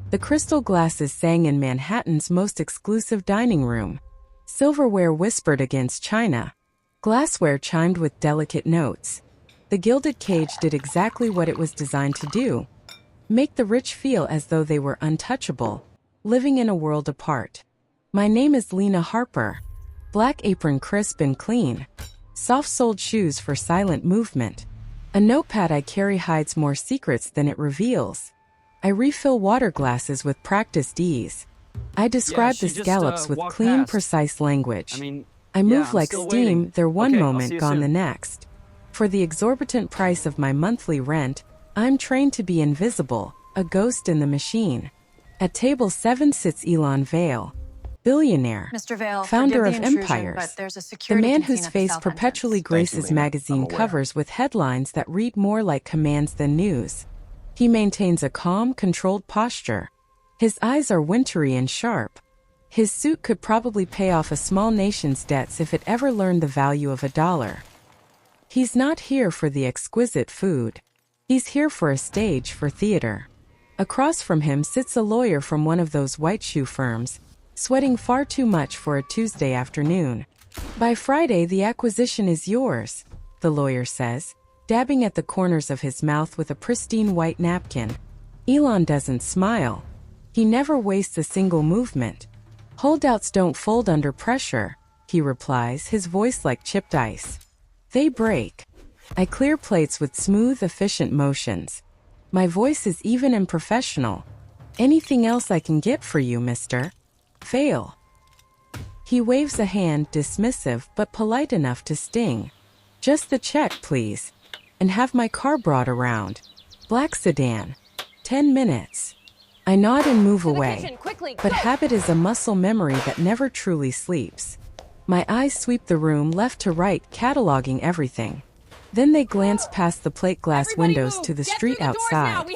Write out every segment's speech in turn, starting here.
The crystal glasses sang in Manhattan's most exclusive dining room. Silverware whispered against china. Glassware chimed with delicate notes. The gilded cage did exactly what it was designed to do. Make the rich feel as though they were untouchable, living in a world apart. My name is Lena Harper. Black apron crisp and clean. Soft-soled shoes for silent movement. A notepad I carry hides more secrets than it reveals. I refill water glasses with practiced ease. I describe the scallops with clean, precise language. I move like steam, they're one moment, gone the next. For the exorbitant price of my monthly rent, I'm trained to be invisible, a ghost in the machine. At table 7 sits Elon Vale. Billionaire, Mr. Vale, founder of intrusion, empires, the man whose face perpetually graces magazine covers with headlines that read more like commands than news. He maintains a calm, controlled posture. His eyes are wintry and sharp. His suit could probably pay off a small nation's debts if it ever learned the value of $1. He's not here for the exquisite food. He's here for a stage, for theater. Across from him sits a lawyer from one of those white shoe firms, sweating far too much for a Tuesday afternoon. By Friday, the acquisition is yours, the lawyer says, dabbing at the corners of his mouth with a pristine white napkin. Elon doesn't smile. He never wastes a single movement. Holdouts don't fold under pressure, he replies, his voice like chipped ice. They break. I clear plates with smooth, efficient motions. My voice is even and professional. Anything else I can get for you, mister? Fail. He waves a hand, dismissive but polite enough to sting. Just the check, please. And have my car brought around. Black sedan. 10 minutes. I nod and move away. But habit is a muscle memory that never truly sleeps. My eyes sweep the room left to right, cataloging everything. Then they glance past the plate glass windows to the street outside.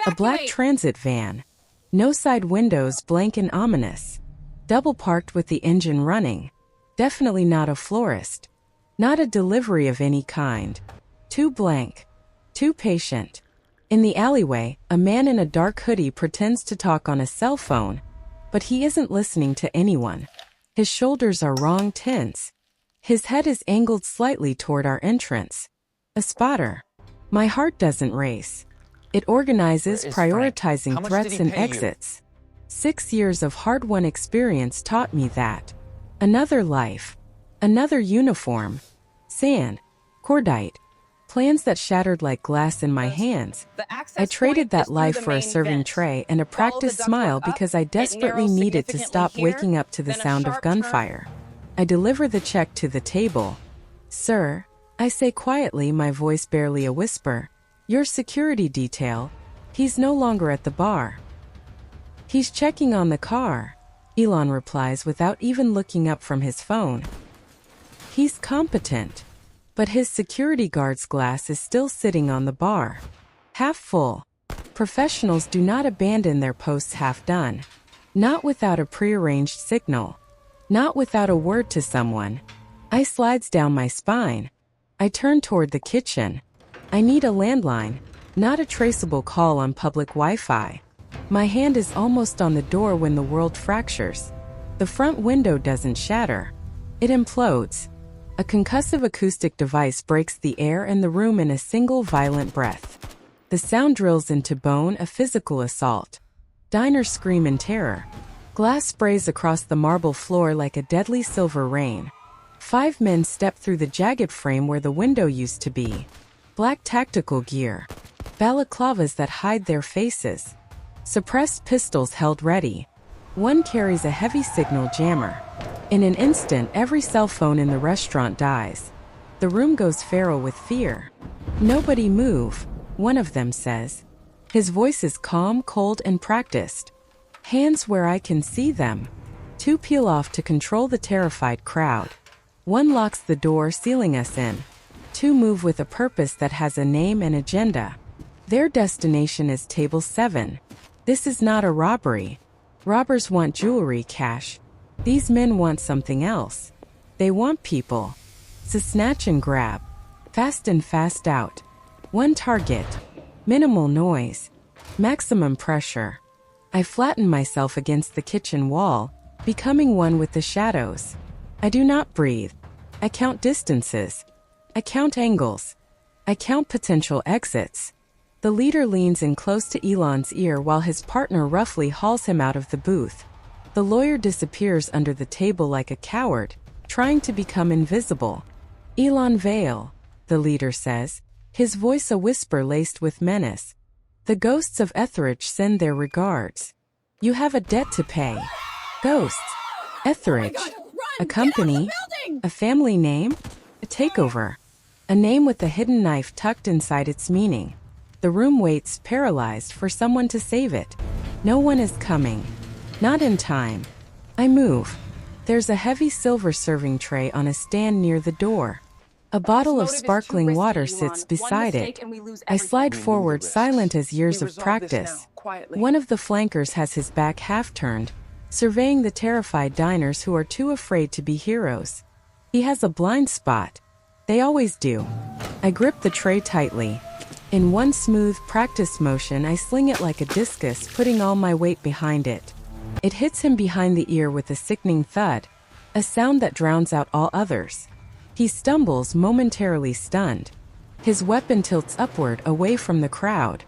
A black transit van. No side windows, blank and ominous. Double parked with the engine running. Definitely not a florist. Not a delivery of any kind. Too blank. Too patient. In the alleyway, a man in a dark hoodie pretends to talk on a cell phone, but he isn't listening to anyone. His shoulders are wrong tense. His head is angled slightly toward our entrance. A spotter. My heart doesn't race. It organizes, prioritizing threats and exits. 6 years of hard-won experience taught me that. Another life. Another uniform. Sand. Cordite. Plans that shattered like glass in my hands. I traded that life for a serving tray and a practiced smile because I desperately needed to stop waking up to the sound of gunfire. I deliver the check to the table. Sir, I say quietly, my voice barely a whisper. Your security detail. He's no longer at the bar. He's checking on the car, Elon replies without even looking up from his phone. He's competent. But his security guard's glass is still sitting on the bar. Half full. Professionals do not abandon their posts half done. Not without a prearranged signal. Not without a word to someone. Ice slides down my spine. I turn toward the kitchen. I need a landline, not a traceable call on public Wi-Fi. My hand is almost on the door when the world fractures. The front window doesn't shatter. It implodes. A concussive acoustic device breaks the air and the room in a single violent breath. The sound drills into bone, a physical assault. Diners scream in terror. Glass sprays across the marble floor like a deadly silver rain. 5 men step through the jagged frame where the window used to be. Black tactical gear. Balaclavas that hide their faces. Suppressed pistols held ready. One carries a heavy signal jammer. In an instant, every cell phone in the restaurant dies. The room goes feral with fear. Nobody move, one of them says. His voice is calm, cold, and practiced. Hands where I can see them. 2 peel off to control the terrified crowd. 1 locks the door, sealing us in. 2 move with a purpose that has a name and agenda. Their destination is table 7. This is not a robbery. Robbers want jewelry, cash. These men want something else. They want people. It's a snatch and grab. Fast in, fast out. One target. Minimal noise. Maximum pressure. I flatten myself against the kitchen wall, becoming one with the shadows. I do not breathe. I count distances. I count angles. I count potential exits. The leader leans in close to Elon's ear while his partner roughly hauls him out of the booth. The lawyer disappears under the table like a coward, trying to become invisible. Elon Vale, the leader says, his voice a whisper laced with menace. The ghosts of Etheridge send their regards. You have a debt to pay. Ghosts. Etheridge. A company. A family name. A takeover. A name with a hidden knife tucked inside its meaning. The room waits, paralyzed, for someone to save it. No one is coming. Not in time. I move. There's a heavy silver serving tray on a stand near the door. A bottle of sparkling water sits beside it. I slide forward, silent as years of practice. One of the flankers has his back half turned, surveying the terrified diners who are too afraid to be heroes. He has a blind spot. They always do. I grip the tray tightly. In one smooth, practiced motion, I sling it like a discus, putting all my weight behind it. It hits him behind the ear with a sickening thud, a sound that drowns out all others. He stumbles, momentarily stunned. His weapon tilts upward, away from the crowd.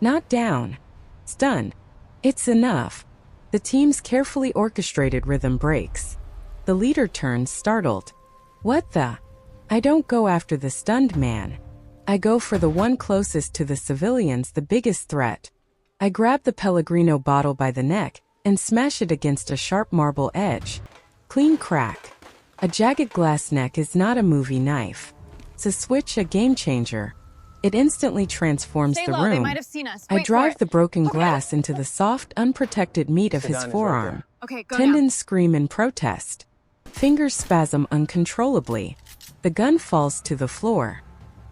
Not down. Stunned. It's enough. The team's carefully orchestrated rhythm breaks. The leader turns, startled. What the? I don't go after the stunned man. I go for the one closest to the civilians, the biggest threat. I grab the Pellegrino bottle by the neck and smash it against a sharp marble edge. Clean crack. A jagged glass neck is not a movie knife. It's a switch, a game changer. It instantly transforms the room. They might have seen us. I drive the broken glass into the soft, unprotected meat of his forearm. Tendons scream in protest. Fingers spasm uncontrollably. The gun falls to the floor.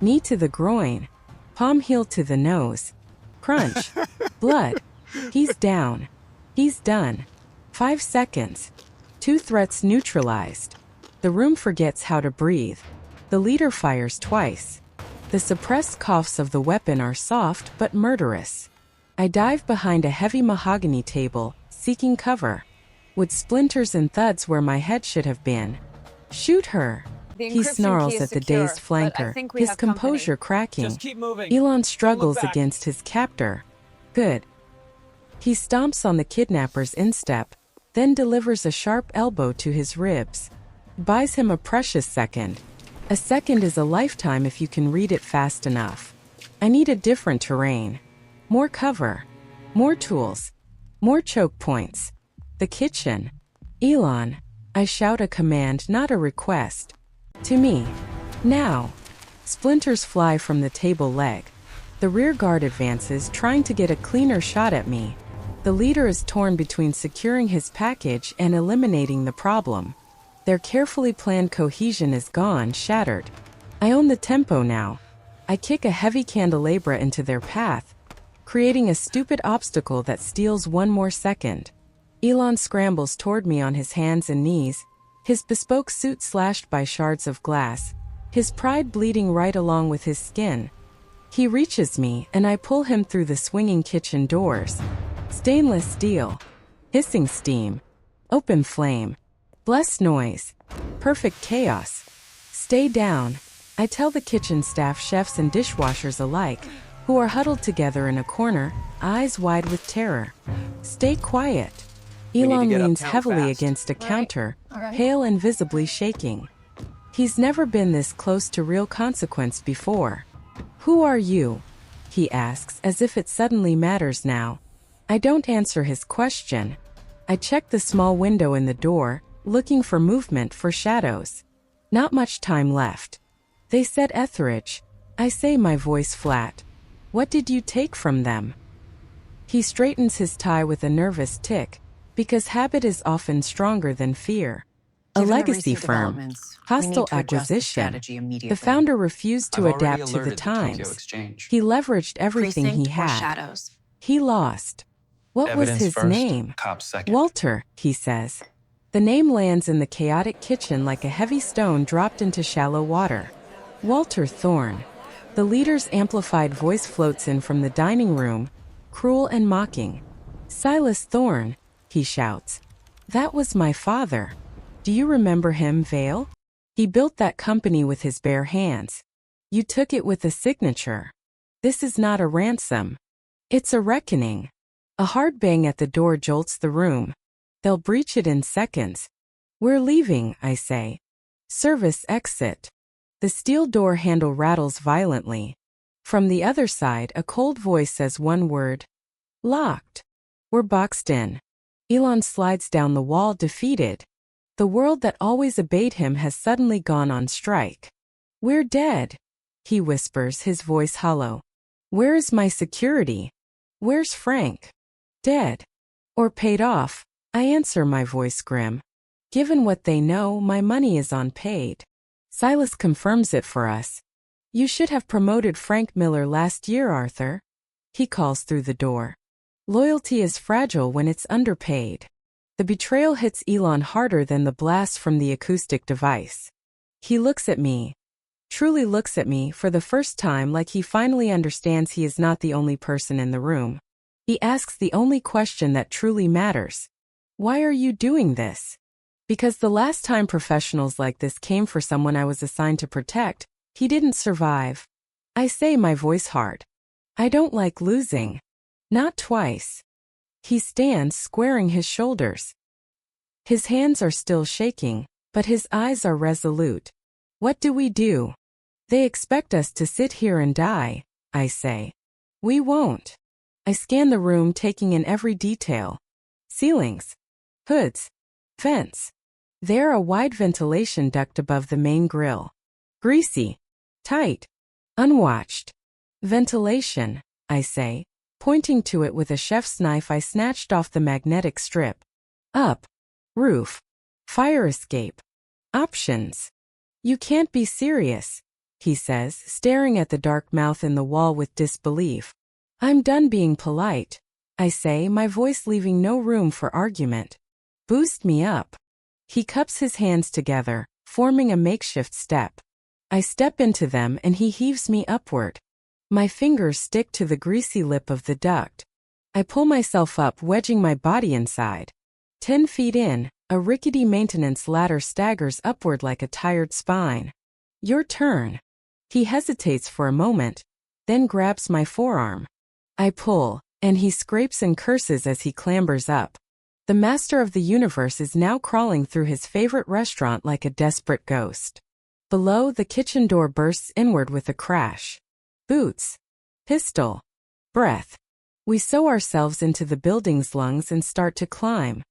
Knee to the groin. Palm heel to the nose. Crunch. Blood. He's down. He's done. 5 seconds. 2 threats neutralized. The room forgets how to breathe. The leader fires twice. The suppressed coughs of the weapon are soft but murderous. I dive behind a heavy mahogany table, seeking cover. With splinters and thuds where my head should have been. Shoot her. He snarls at the dazed flanker, his composure cracking. Elon struggles against his captor. Good. He stomps on the kidnapper's instep, then delivers a sharp elbow to his ribs. Buys him a precious second. A second is a lifetime if you can read it fast enough. I need a different terrain. More cover. More tools. More choke points. The kitchen. Elon. I shout a command, not a request. To me. Now. Splinters fly from the table leg. The rear guard advances, trying to get a cleaner shot at me. The leader is torn between securing his package and eliminating the problem. Their carefully planned cohesion is gone, shattered. I own the tempo now. I kick a heavy candelabra into their path, creating a stupid obstacle that steals 1 more second. Elon scrambles toward me on his hands and knees, his bespoke suit slashed by shards of glass, his pride bleeding right along with his skin. He reaches me, and I pull him through the swinging kitchen doors. Stainless steel. Hissing steam. Open flame. Blessed noise. Perfect chaos. Stay down. I tell the kitchen staff, chefs and dishwashers alike, who are huddled together in a corner, eyes wide with terror. Stay quiet. Elon leans heavily against a counter, pale and visibly shaking. He's never been this close to real consequence before. Who are you? He asks, as if it suddenly matters now. I don't answer his question. I check the small window in the door, looking for movement, for shadows. Not much time left. They said Etheridge. I say, my voice flat. What did you take from them? He straightens his tie with a nervous tick, because habit is often stronger than fear. A legacy firm. Hostile acquisition. The founder refused to adapt to the times. He leveraged everything he had. He lost. What was his name? Walter, he says. The name lands in the chaotic kitchen like a heavy stone dropped into shallow water. Walter Thorne. The leader's amplified voice floats in from the dining room, cruel and mocking. Silas Thorne, he shouts. That was my father. Do you remember him, Vale? He built that company with his bare hands. You took it with a signature. This is not a ransom. It's a reckoning. A hard bang at the door jolts the room. They'll breach it in seconds. We're leaving, I say. Service exit. The steel door handle rattles violently. From the other side, a cold voice says one word. Locked. We're boxed in. Elon slides down the wall defeated. The world that always obeyed him has suddenly gone on strike. We're dead, he whispers, his voice hollow. Where is my security? Where's Frank? Dead. Or paid off, I answer, my voice grim. Given what they know, my money is on paid. Silas confirms it for us. You should have promoted Frank Miller last year, Arthur. He calls through the door. Loyalty is fragile when it's underpaid. The betrayal hits Elon harder than the blast from the acoustic device. He looks at me. Truly looks at me for the first time, like he finally understands he is not the only person in the room. He asks the only question that truly matters. Why are you doing this? Because the last time professionals like this came for someone I was assigned to protect, he didn't survive. I say, my voice hard. I don't like losing. Not twice. He stands, squaring his shoulders. His hands are still shaking, but his eyes are resolute. What do we do? They expect us to sit here and die, I say. We won't. I scan the room, taking in every detail. Ceilings. Hoods. Vents. There a wide ventilation duct above the main grill. Greasy. Tight. Unwatched. Ventilation, I say, pointing to it with a chef's knife I snatched off the magnetic strip. Up. Roof. Fire escape. Options. You can't be serious, he says, staring at the dark mouth in the wall with disbelief. I'm done being polite, I say, my voice leaving no room for argument. Boost me up. He cups his hands together, forming a makeshift step. I step into them and he heaves me upward. My fingers stick to the greasy lip of the duct. I pull myself up, wedging my body inside. 10 feet in, a rickety maintenance ladder staggers upward like a tired spine. Your turn. He hesitates for a moment, then grabs my forearm. I pull, and he scrapes and curses as he clambers up. The master of the universe is now crawling through his favorite restaurant like a desperate ghost. Below, the kitchen door bursts inward with a crash. Boots. Pistol. Breath. We sew ourselves into the building's lungs and start to climb.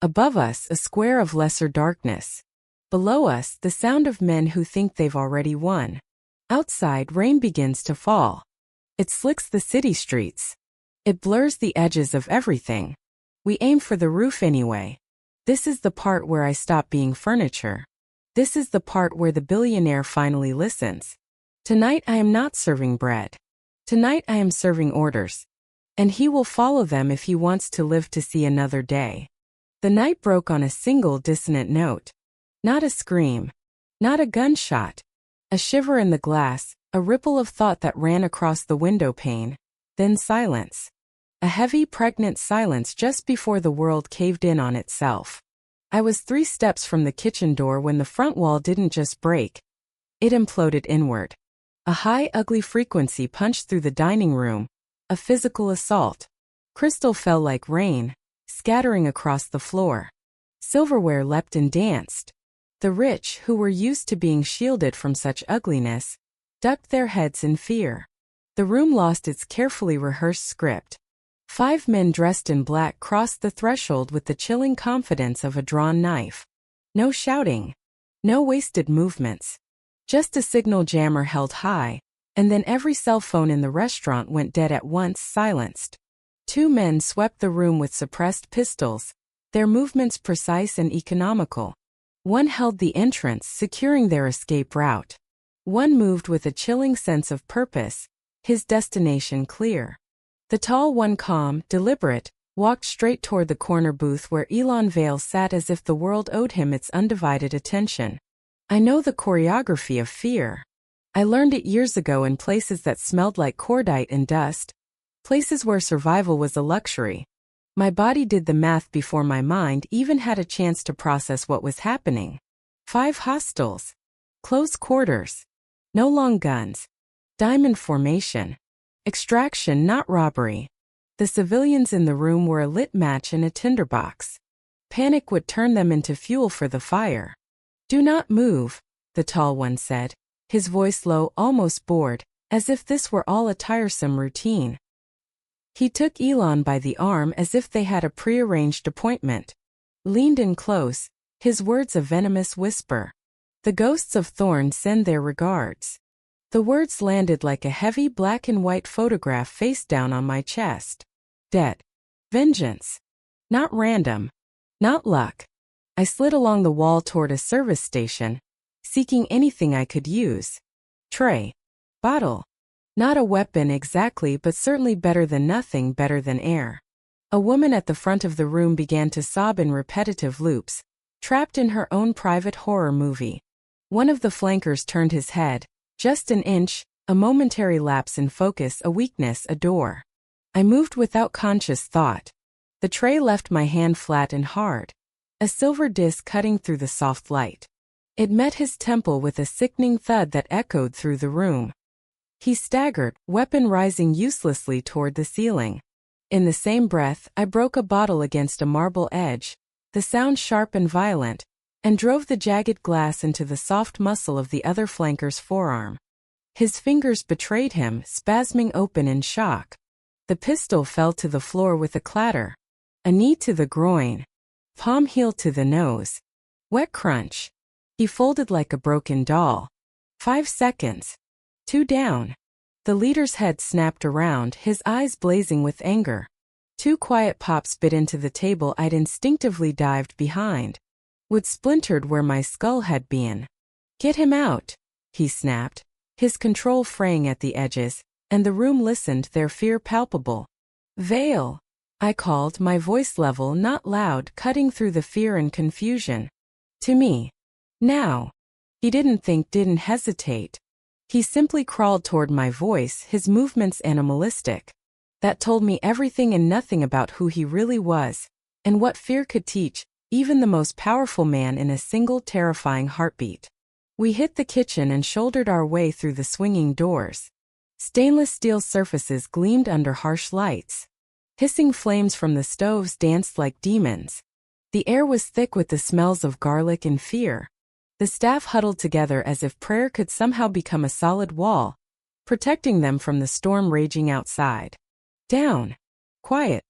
Above us, a square of lesser darkness. Below us, the sound of men who think they've already won. Outside, rain begins to fall. It slicks the city streets. It blurs the edges of everything. We aim for the roof anyway. This is the part where I stop being furniture. This is the part where the billionaire finally listens. Tonight I am not serving bread. Tonight I am serving orders. And he will follow them if he wants to live to see another day. The night broke on a single dissonant note. Not a scream. Not a gunshot. A shiver in the glass, a ripple of thought that ran across the window pane. Then silence. A heavy, pregnant silence just before the world caved in on itself. I was 3 steps from the kitchen door when the front wall didn't just break. It imploded inward. A high, ugly frequency punched through the dining room. A physical assault. Crystal fell like rain, scattering across the floor. Silverware leapt and danced. The rich, who were used to being shielded from such ugliness, ducked their heads in fear. The room lost its carefully rehearsed script. 5 men dressed in black crossed the threshold with the chilling confidence of a drawn knife. No shouting. No wasted movements. Just a signal jammer held high, and then every cell phone in the restaurant went dead at once, silenced. 2 men swept the room with suppressed pistols, their movements precise and economical. One held the entrance, securing their escape route. One moved with a chilling sense of purpose, his destination clear. The tall one, calm, deliberate, walked straight toward the corner booth where Elon Vale sat as if the world owed him its undivided attention. I know the choreography of fear. I learned it years ago in places that smelled like cordite and dust, places where survival was a luxury. My body did the math before my mind even had a chance to process what was happening. 5 hostiles. Close quarters. No long guns. Diamond formation. Extraction, not robbery. The civilians in the room were a lit match in a tinderbox. Panic would turn them into fuel for the fire. "Do not move," the tall one said, his voice low, almost bored, as if this were all a tiresome routine. He took Elon by the arm as if they had a prearranged appointment. Leaned in close, his words a venomous whisper. "The ghosts of Thorn send their regards." The words landed like a heavy black and white photograph face down on my chest. Debt. Vengeance. Not random. Not luck. I slid along the wall toward a service station, seeking anything I could use. Tray. Bottle. Not a weapon exactly, but certainly better than nothing, better than air. A woman at the front of the room began to sob in repetitive loops, trapped in her own private horror movie. One of the flankers turned his head, just an inch, a momentary lapse in focus, a weakness, a door. I moved without conscious thought. The tray left my hand flat and hard, a silver disc cutting through the soft light. It met his temple with a sickening thud that echoed through the room. He staggered, weapon rising uselessly toward the ceiling. In the same breath, I broke a bottle against a marble edge, the sound sharp and violent, and drove the jagged glass into the soft muscle of the other flanker's forearm. His fingers betrayed him, spasming open in shock. The pistol fell to the floor with a clatter. A knee to the groin. Palm heel to the nose. Wet crunch. He folded like a broken doll. 5 seconds. 2 down. The leader's head snapped around, his eyes blazing with anger. 2 quiet pops bit into the table I'd instinctively dived behind. Wood splintered where my skull had been. "Get him out," he snapped, his control fraying at the edges, and the room listened, their fear palpable. "Vale," I called, my voice level, not loud, cutting through the fear and confusion. "To me. Now." He didn't think, didn't hesitate. He simply crawled toward my voice, his movements animalistic. That told me everything and nothing about who he really was, and what fear could teach even the most powerful man in a single terrifying heartbeat. We hit the kitchen and shouldered our way through the swinging doors. Stainless steel surfaces gleamed under harsh lights. Hissing flames from the stoves danced like demons. The air was thick with the smells of garlic and fear. The staff huddled together as if prayer could somehow become a solid wall, protecting them from the storm raging outside. "Down. Quiet.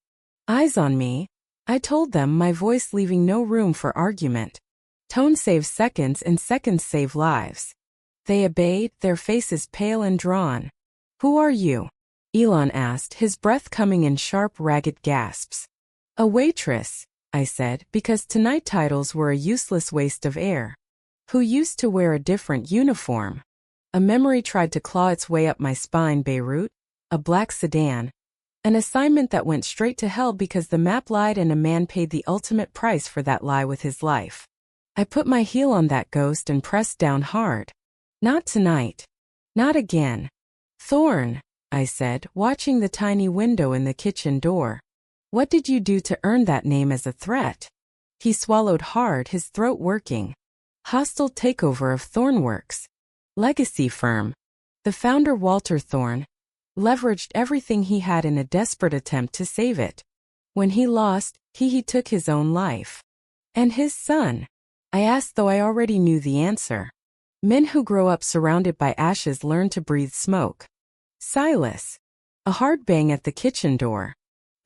Eyes on me," I told them, my voice leaving no room for argument. Tone saves seconds and seconds save lives. They obeyed, their faces pale and drawn. "Who are you?" Elon asked, his breath coming in sharp, ragged gasps. "A waitress," I said, because tonight titles were a useless waste of air. "Who used to wear a different uniform." A memory tried to claw its way up my spine. "Beirut, a black sedan. An assignment that went straight to hell because the map lied and a man paid the ultimate price for that lie with his life." I put my heel on that ghost and pressed down hard. "Not tonight. Not again." "Thorn," I said, watching the tiny window in the kitchen door. "What did you do to earn that name as a threat?" He swallowed hard, his throat working. "Hostile takeover of Thornworks. Legacy firm. The founder, Walter Thorn, leveraged everything he had in a desperate attempt to save it. When he lost, he took his own life." "And his son?" I asked, though I already knew the answer. "Men who grow up surrounded by ashes learn to breathe smoke." "Silas." A hard bang at the kitchen door.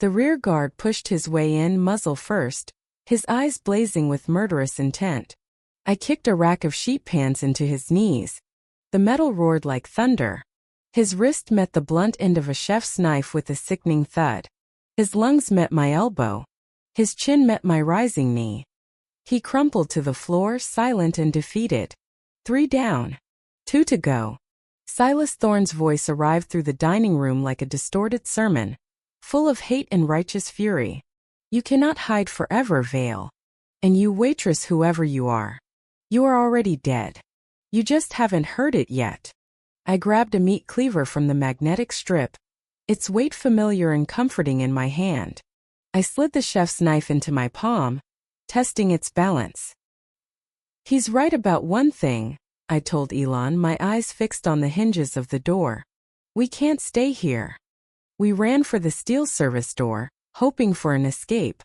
The rear guard pushed his way in, muzzle first, his eyes blazing with murderous intent. I kicked a rack of sheet pans into his knees. The metal roared like thunder. His wrist met the blunt end of a chef's knife with a sickening thud. His lungs met my elbow. His chin met my rising knee. He crumpled to the floor, silent and defeated. 3 down. 2 to go. Silas Thorne's voice arrived through the dining room like a distorted sermon, full of hate and righteous fury. "You cannot hide forever, Vale. And you, waitress, whoever you are already dead. You just haven't heard it yet." I grabbed a meat cleaver from the magnetic strip, its weight familiar and comforting in my hand. I slid the chef's knife into my palm, testing its balance. He's right about one thing, I told Elon, my eyes fixed on the hinges of the door. We can't stay here. We ran for the steel service door, hoping for an escape.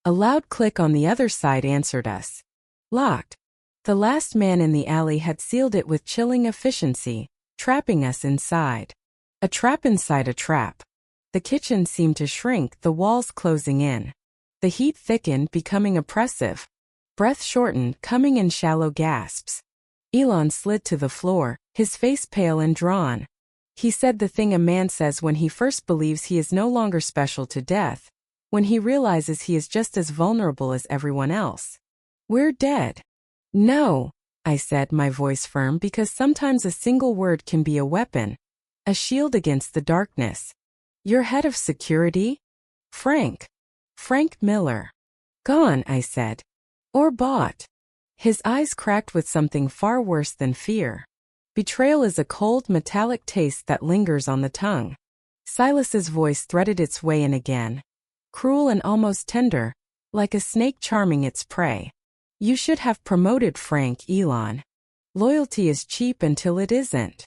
A loud click on the other side answered us. Locked. The last man in the alley had sealed it with chilling efficiency, trapping us inside. A trap inside a trap. The kitchen seemed to shrink, the walls closing in. The heat thickened, becoming oppressive. Breath shortened, coming in shallow gasps. Elon slid to the floor, his face pale and drawn. He said the thing a man says when he first believes he is no longer special to death, when he realizes he is just as vulnerable as everyone else. We're dead. No, I said, my voice firm, because sometimes a single word can be a weapon, a shield against the darkness. You're head of security? Frank Miller. Gone, I said. Or bought. His eyes cracked with something far worse than fear. Betrayal is a cold, metallic taste that lingers on the tongue. Silas's voice threaded its way in again. Cruel and almost tender, like a snake charming its prey. You should have promoted Frank, Elon. Loyalty is cheap until it isn't.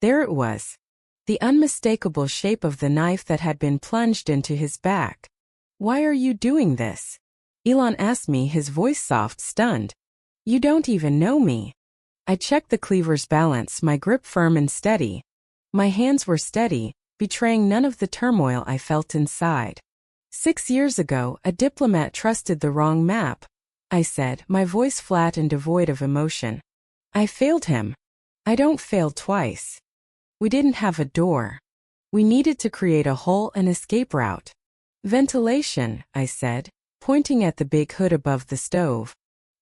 There it was. The unmistakable shape of the knife that had been plunged into his back. Why are you doing this? Elon asked me, his voice soft, stunned. You don't even know me. I checked the cleaver's balance, my grip firm and steady. My hands were steady, betraying none of the turmoil I felt inside. 6 years ago, a diplomat trusted the wrong map, I said, my voice flat and devoid of emotion. I failed him. I don't fail twice. We didn't have a door. We needed to create a hole, an escape route. Ventilation, I said, pointing at the big hood above the stove.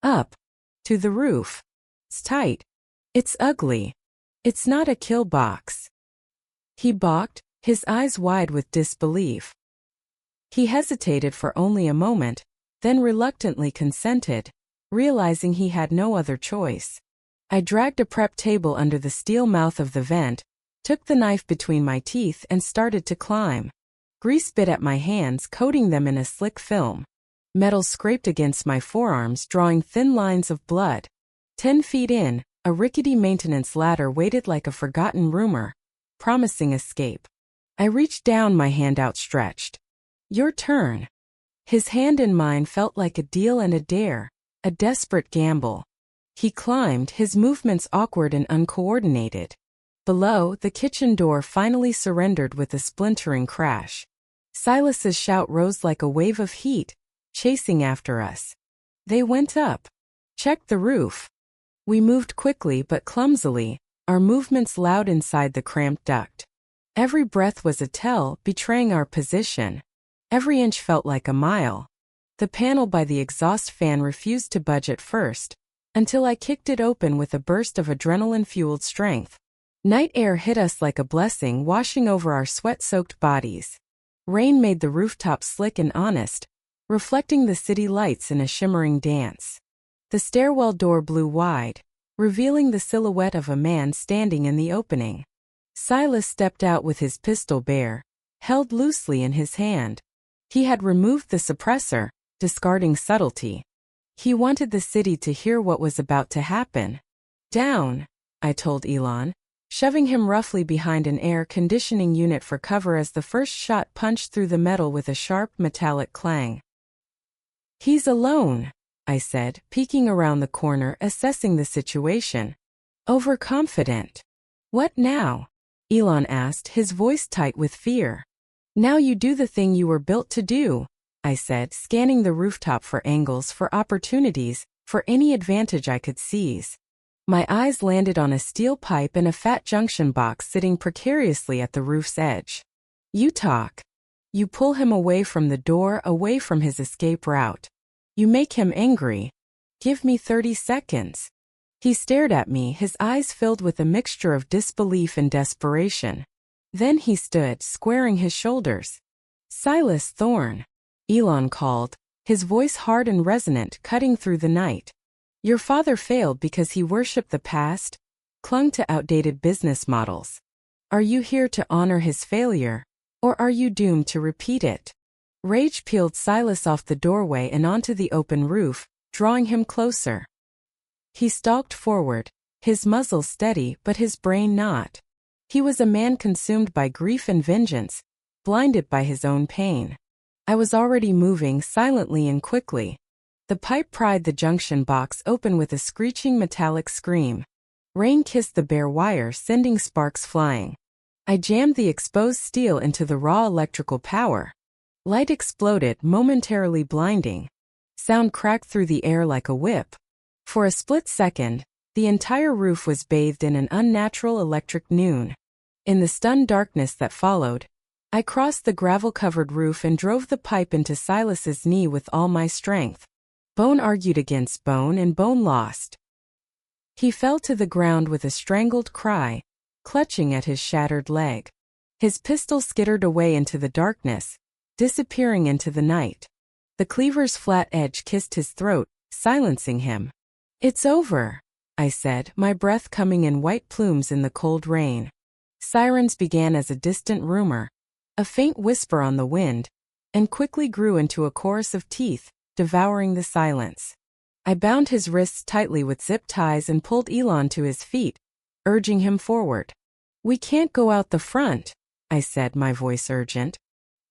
Up. To the roof. It's tight. It's ugly. It's not a kill box. He balked, his eyes wide with disbelief. He hesitated for only a moment, then reluctantly consented, realizing he had no other choice. I dragged a prep table under the steel mouth of the vent, took the knife between my teeth and started to climb. Grease bit at my hands, coating them in a slick film. Metal scraped against my forearms, drawing thin lines of blood. 10 feet in, a rickety maintenance ladder waited like a forgotten rumor, promising escape. I reached down, my hand outstretched. Your turn. His hand in mine felt like a deal and a dare, a desperate gamble. He climbed, his movements awkward and uncoordinated. Below, the kitchen door finally surrendered with a splintering crash. Silas's shout rose like a wave of heat, chasing after us. They went up. Checked the roof. We moved quickly but clumsily, our movements loud inside the cramped duct. Every breath was a tell, betraying our position. Every inch felt like a mile. The panel by the exhaust fan refused to budge at first, until I kicked it open with a burst of adrenaline-fueled strength. Night air hit us like a blessing, washing over our sweat-soaked bodies. Rain made the rooftop slick and honest, reflecting the city lights in a shimmering dance. The stairwell door blew wide, revealing the silhouette of a man standing in the opening. Silas stepped out with his pistol bare, held loosely in his hand. He had removed the suppressor, discarding subtlety. He wanted the city to hear what was about to happen. Down, I told Elon, shoving him roughly behind an air conditioning unit for cover as the first shot punched through the metal with a sharp metallic clang. He's alone, I said, peeking around the corner, assessing the situation. Overconfident. What now? Elon asked, his voice tight with fear. Now you do the thing you were built to do, I said, scanning the rooftop for angles, for opportunities, for any advantage I could seize. My eyes landed on a steel pipe and a fat junction box sitting precariously at the roof's edge. You talk. You pull him away from the door, away from his escape route. You make him angry. Give me 30 seconds. He stared at me, his eyes filled with a mixture of disbelief and desperation. Then he stood, squaring his shoulders. Silas Thorne, Elon called, his voice hard and resonant, cutting through the night. Your father failed because he worshipped the past, clung to outdated business models. Are you here to honor his failure, or are you doomed to repeat it? Rage peeled Silas off the doorway and onto the open roof, drawing him closer. He stalked forward, his muzzle steady but his brain not. He was a man consumed by grief and vengeance, blinded by his own pain. I was already moving silently and quickly. The pipe pried the junction box open with a screeching metallic scream. Rain kissed the bare wire, sending sparks flying. I jammed the exposed steel into the raw electrical power. Light exploded, momentarily blinding. Sound cracked through the air like a whip. For a split second, the entire roof was bathed in an unnatural electric noon. In the stunned darkness that followed, I crossed the gravel-covered roof and drove the pipe into Silas's knee with all my strength. Bone argued against bone and bone lost. He fell to the ground with a strangled cry, clutching at his shattered leg. His pistol skittered away into the darkness, disappearing into the night. The cleaver's flat edge kissed his throat, silencing him. "It's over," I said, my breath coming in white plumes in the cold rain. Sirens began as a distant rumor, a faint whisper on the wind, and quickly grew into a chorus of teeth, devouring the silence. I bound his wrists tightly with zip ties and pulled Elon to his feet, urging him forward. "We can't go out the front," I said, my voice urgent.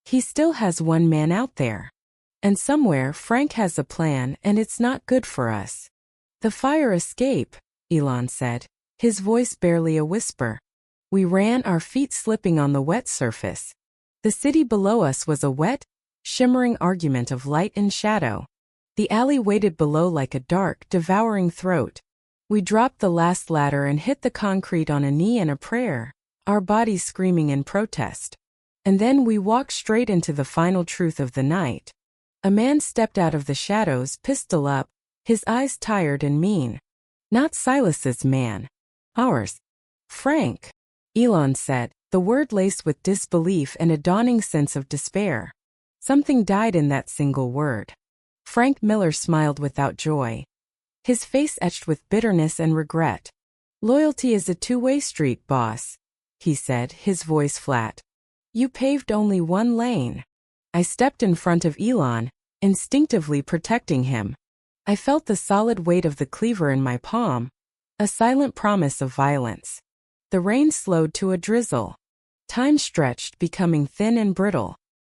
"He still has one man out there. And somewhere Frank has a plan, and it's not good for us." "The fire escape," Elon said, his voice barely a whisper. We ran, our feet slipping on the wet surface. The city below us was a wet, shimmering argument of light and shadow. The alley waited below like a dark, devouring throat. We dropped the last ladder and hit the concrete on a knee and a prayer, our bodies screaming in protest. And then we walked straight into the final truth of the night. A man stepped out of the shadows, pistol up, his eyes tired and mean. Not Silas's man. Ours. "Frank," Elon said, the word laced with disbelief and a dawning sense of despair. Something died in that single word. Frank Miller smiled without joy, his face etched with bitterness and regret. "Loyalty is a two-way street, boss," he said, his voice flat. "You paved only one lane." I stepped in front of Elon, instinctively protecting him. I felt the solid weight of the cleaver in my palm, a silent promise of violence. The rain slowed to a drizzle. Time stretched, becoming thin and brittle.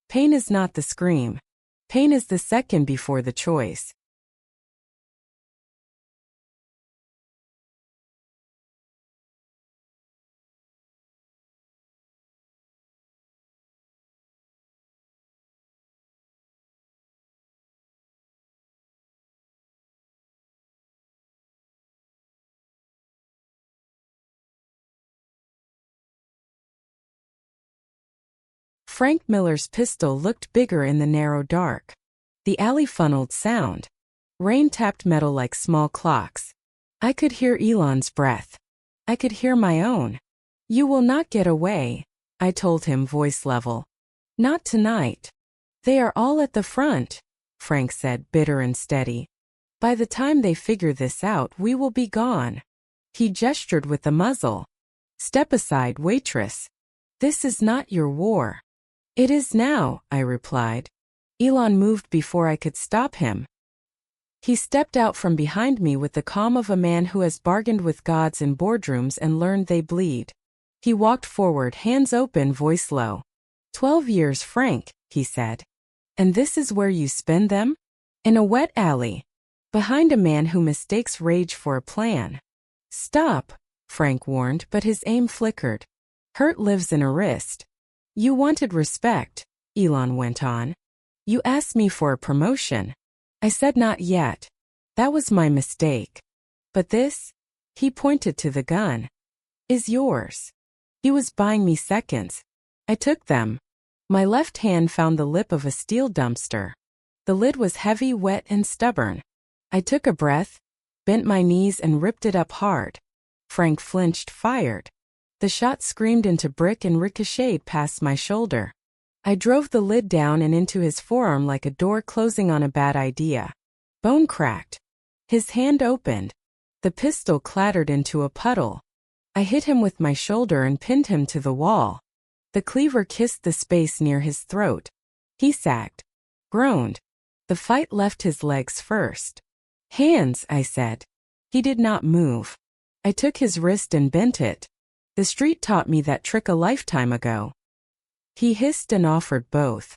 Pain is not the scream. Pain is the second before the choice. Frank Miller's pistol looked bigger in the narrow dark. The alley funneled sound. Rain tapped metal like small clocks. I could hear Elon's breath. I could hear my own. "You will not get away," I told him, voice level. "Not tonight." "They are all at the front," Frank said, bitter and steady. "By the time they figure this out, we will be gone." He gestured with the muzzle. "Step aside, Waitress. This is not your war." "It is now," I replied. Elon moved before I could stop him. He stepped out from behind me with the calm of a man who has bargained with gods in boardrooms and learned they bleed. He walked forward, hands open, voice low. 12 years, Frank," he said. "And this is where you spend them? In a wet alley, behind a man who mistakes rage for a plan." "Stop," Frank warned, but his aim flickered. "Hurt lives in a wrist." "You wanted respect," Elon went on. "You asked me for a promotion." I said not yet. "That was my mistake. But this," he pointed to the gun, "is yours." He was buying me seconds. I took them. My left hand found the lip of a steel dumpster. The lid was heavy, wet, and stubborn. I took a breath, bent my knees, and ripped it up hard. Frank flinched, fired. The shot screamed into brick and ricocheted past my shoulder. I drove the lid down and into his forearm like a door closing on a bad idea. Bone cracked. His hand opened. The pistol clattered into a puddle. I hit him with my shoulder and pinned him to the wall. The cleaver kissed the space near his throat. He sagged. groaned. The fight left his legs first. Hands, I said. He did not move. I took his wrist and bent it. The street taught me that trick a lifetime ago. He hissed and offered both.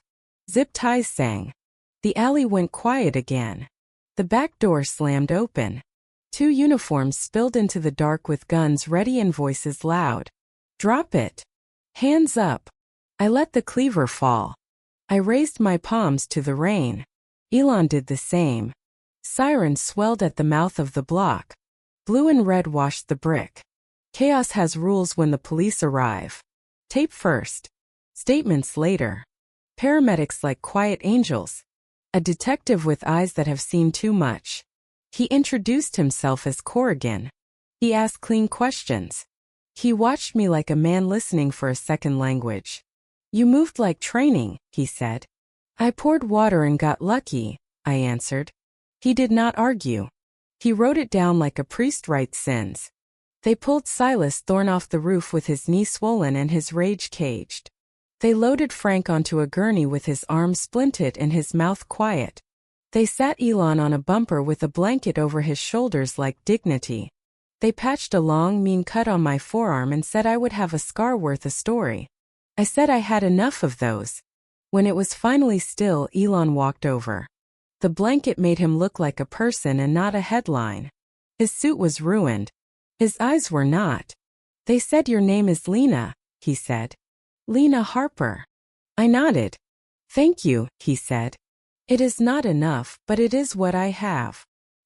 Zip ties sang. The alley went quiet again. The back door slammed open. 2 uniforms spilled into the dark with guns ready and voices loud. Drop it. Hands up. I let the cleaver fall. I raised my palms to the rain. Elon did the same. Sirens swelled at the mouth of the block. Blue and red washed the brick. Chaos has rules when the police arrive. Tape first. Statements later. Paramedics like quiet angels. A detective with eyes that have seen too much. He introduced himself as Corrigan. He asked clean questions. He watched me like a man listening for a second language. You moved like training, he said. I poured water and got lucky, I answered. He did not argue. He wrote it down like a priest writes sins. They pulled Silas Thorne off the roof with his knee swollen and his rage caged. They loaded Frank onto a gurney with his arm splinted and his mouth quiet. They sat Elon on a bumper with a blanket over his shoulders like dignity. They patched a long, mean cut on my forearm and said I would have a scar worth a story. I said I had enough of those. When it was finally still, Elon walked over. The blanket made him look like a person and not a headline. His suit was ruined. His eyes were not. They said your name is Lena, he said. Lena Harper. I nodded. Thank you, he said. It is not enough, but it is what I have.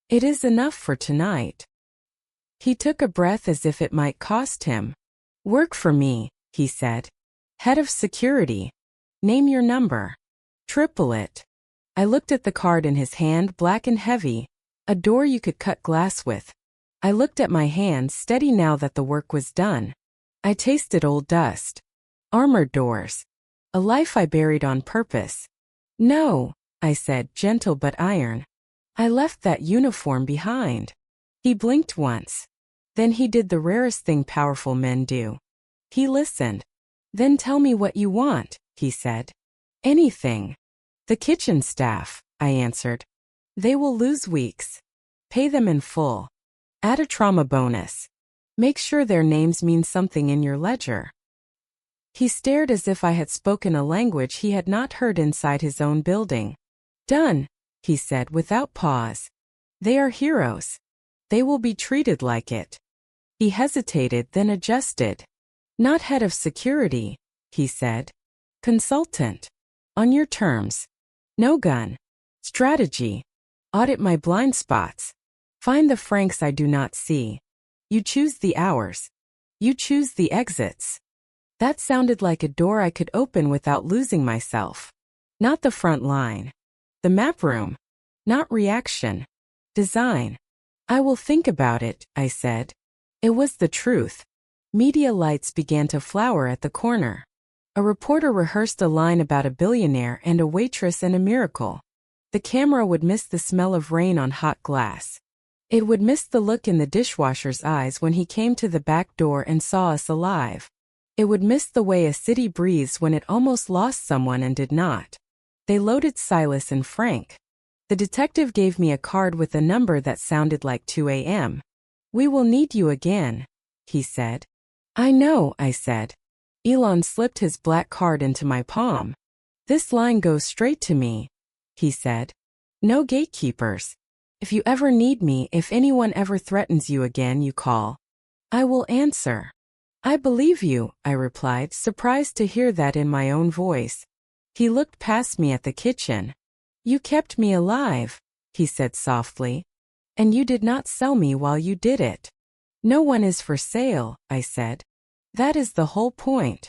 It is enough for tonight. He took a breath as if it might cost him. Work for me, he said. Head of security. Name your number. Triple it. I looked at the card in his hand, black and heavy. A door you could cut glass with. I looked at my hand, steady now that the work was done. I tasted old dust. Armored doors. A life I buried on purpose. No, I said, gentle but iron. I left that uniform behind. He blinked once. Then he did the rarest thing powerful men do. He listened. Then tell me what you want, he said. Anything. The kitchen staff, I answered. They will lose weeks. Pay them in full. Add a trauma bonus. Make sure their names mean something in your ledger. He stared as if I had spoken a language he had not heard inside his own building. Done, he said without pause. They are heroes. They will be treated like it. He hesitated, then adjusted. Not head of security, he said. Consultant. On your terms. No gun. Strategy. Audit my blind spots. Find the Franks I do not see. You choose the hours. You choose the exits. That sounded like a door I could open without losing myself. Not the front line. The map room. Not reaction. Design. I will think about it, I said. It was the truth. Media lights began to flower at the corner. A reporter rehearsed a line about a billionaire and a waitress and a miracle. The camera would miss the smell of rain on hot glass. It would miss the look in the dishwasher's eyes when he came to the back door and saw us alive. It would miss the way a city breathes when it almost lost someone and did not. They loaded Silas and Frank. The detective gave me a card with a number that sounded like 2 a.m. We will need you again, he said. I know, I said. Elon slipped his black card into my palm. This line goes straight to me, he said. No gatekeepers. If you ever need me, if anyone ever threatens you again, you call. I will answer. I believe you, I replied, surprised to hear that in my own voice. He looked past me at the kitchen. You kept me alive, he said softly. And you did not sell me while you did it. No one is for sale, I said. That is the whole point.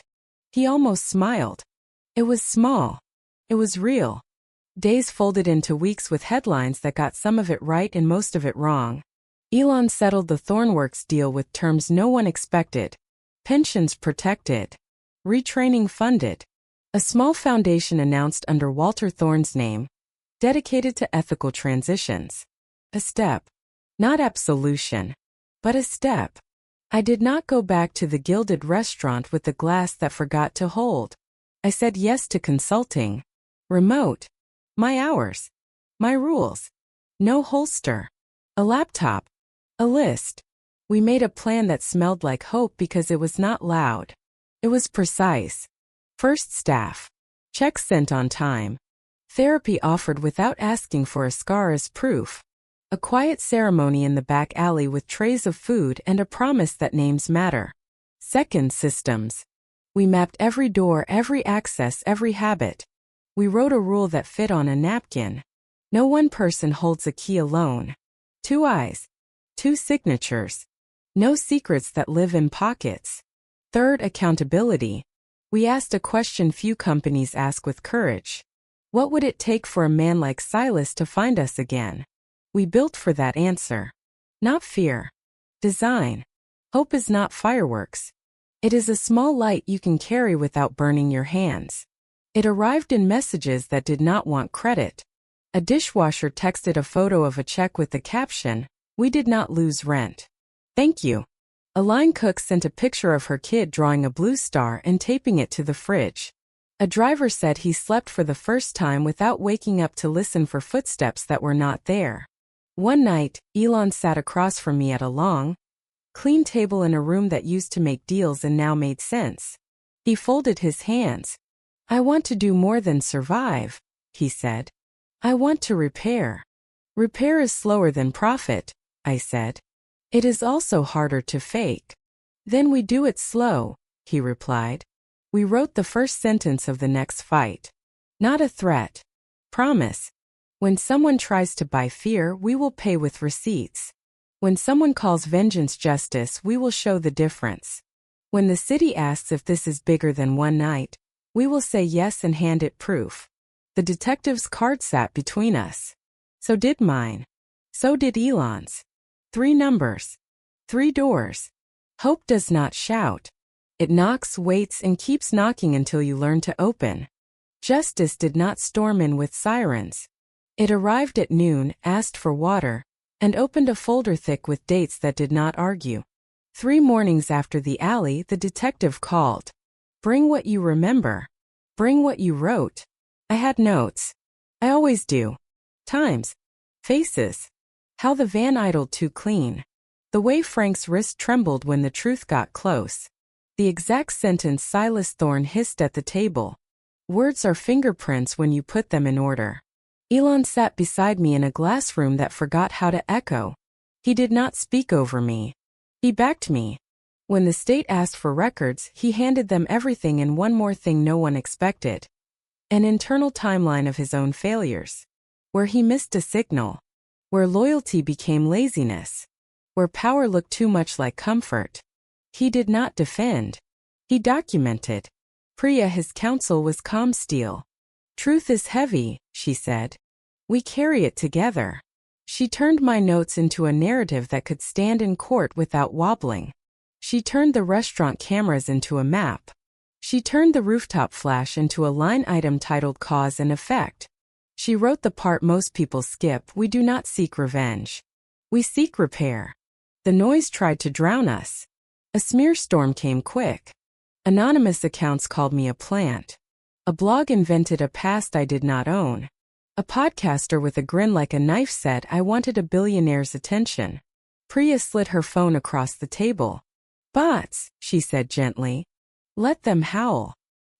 He almost smiled. It was small. It was real. Days folded into weeks with headlines that got some of it right and most of it wrong. Elon settled the Thornworks deal with terms no one expected. Pensions protected. Retraining funded. A small foundation announced under Walter Thorne's name, dedicated to ethical transitions. A step. Not absolution, but a step. I did not go back to the gilded restaurant with the glass that forgot to hold. I said yes to consulting. Remote. My hours. My rules. No holster. A laptop. A list. We made a plan that smelled like hope because it was not loud. It was precise. First staff. Checks sent on time. Therapy offered without asking for a scar as proof. A quiet ceremony in the back alley with trays of food and a promise that names matter. Second, systems. We mapped every door, every access, every habit. We wrote a rule that fit on a napkin. No one person holds a key alone. 2 eyes. 2 signatures. No secrets that live in pockets. Third, accountability. We asked a question few companies ask with courage. What would it take for a man like Silas to find us again? We built for that answer. Not fear. Design. Hope is not fireworks. It is a small light you can carry without burning your hands. It arrived in messages that did not want credit. A dishwasher texted a photo of a check with the caption, "We did not lose rent. Thank you." A line cook sent a picture of her kid drawing a blue star and taping it to the fridge. A driver said he slept for the first time without waking up to listen for footsteps that were not there. One night, Elon sat across from me at a long, clean table in a room that used to make deals and now made sense. He folded his hands. "I want to do more than survive," he said. "I want to repair." "Repair is slower than profit," I said. "It is also harder to fake." "Then we do it slow," he replied. We wrote the first sentence of the next fight. Not a threat. Promise. When someone tries to buy fear, we will pay with receipts. When someone calls vengeance justice, we will show the difference. When the city asks if this is bigger than one night, we will say yes and hand it proof. The detective's card sat between us. So did mine. So did Elon's. 3 numbers. 3 doors. Hope does not shout. It knocks, waits, and keeps knocking until you learn to open. Justice did not storm in with sirens. It arrived at noon, asked for water, and opened a folder thick with dates that did not argue. 3 mornings after the alley, the detective called. "Bring what you remember. Bring what you wrote." I had notes. I always do. Times. Faces. How the van idled too clean. The way Frank's wrist trembled when the truth got close. The exact sentence Silas Thorne hissed at the table. Words are fingerprints when you put them in order. Elon sat beside me in a glass room that forgot how to echo. He did not speak over me. He backed me. When the state asked for records, he handed them everything and one more thing no one expected. An internal timeline of his own failures. Where he missed a signal. Where loyalty became laziness. Where power looked too much like comfort. He did not defend. He documented. Priya, his counsel, was calm steel. "Truth is heavy," she said. "We carry it together." She turned my notes into a narrative that could stand in court without wobbling. She turned the restaurant cameras into a map. She turned the rooftop flash into a line item titled Cause and Effect. She wrote the part most people skip: "We do not seek revenge. We seek repair." The noise tried to drown us. A smear storm came quick. Anonymous accounts called me a plant. A blog invented a past I did not own. A podcaster with a grin like a knife said I wanted a billionaire's attention. Priya slid her phone across the table. "Bots," she said gently. "Let them howl.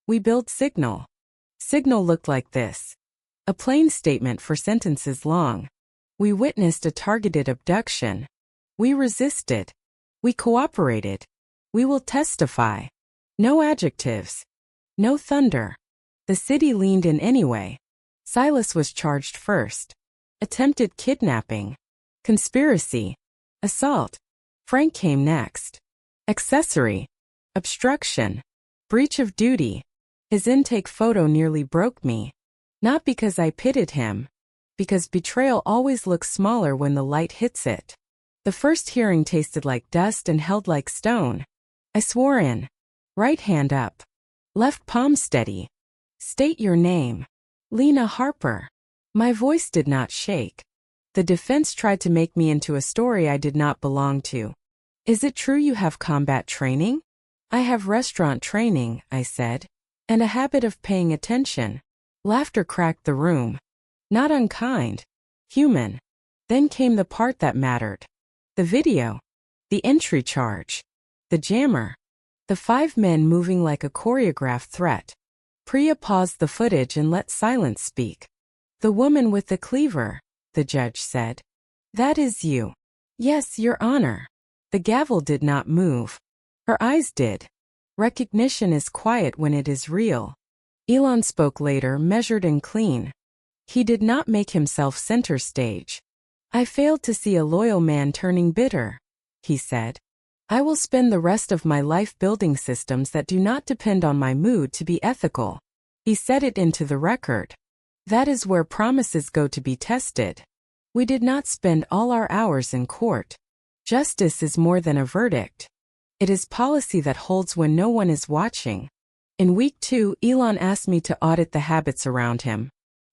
We build signal." Signal looked like this. A plain statement for sentences long. We witnessed a targeted abduction. We resisted. We cooperated. We will testify. No adjectives. No thunder. The city leaned in anyway. Silas was charged first. Attempted kidnapping. Conspiracy. Assault. Frank came next. Accessory. Obstruction. Breach of duty. His intake photo nearly broke me. Not because I pitied him. Because betrayal always looks smaller when the light hits it. The first hearing tasted like dust and held like stone. I swore in. Right hand up. Left palm steady. State your name. Lena Harper. My voice did not shake. The defense tried to make me into a story I did not belong to. "Is it true you have combat training?" "I have restaurant training," I said. "And a habit of paying attention." Laughter cracked the room. Not unkind. Human. Then came the part that mattered. The video. The entry charge. The jammer. The 5 men moving like a choreographed threat. Priya paused the footage and let silence speak. The woman with the cleaver, the judge said. That is you. Yes, Your Honor. The gavel did not move. Her eyes did. Recognition is quiet when it is real. Elon spoke later, measured and clean. He did not make himself center stage. I failed to see a loyal man turning bitter, he said. I will spend the rest of my life building systems that do not depend on my mood to be ethical. He said it into the record. That is where promises go to be tested. We did not spend all our hours in court. Justice is more than a verdict. It is policy that holds when no one is watching. In week 2, Elon asked me to audit the habits around him.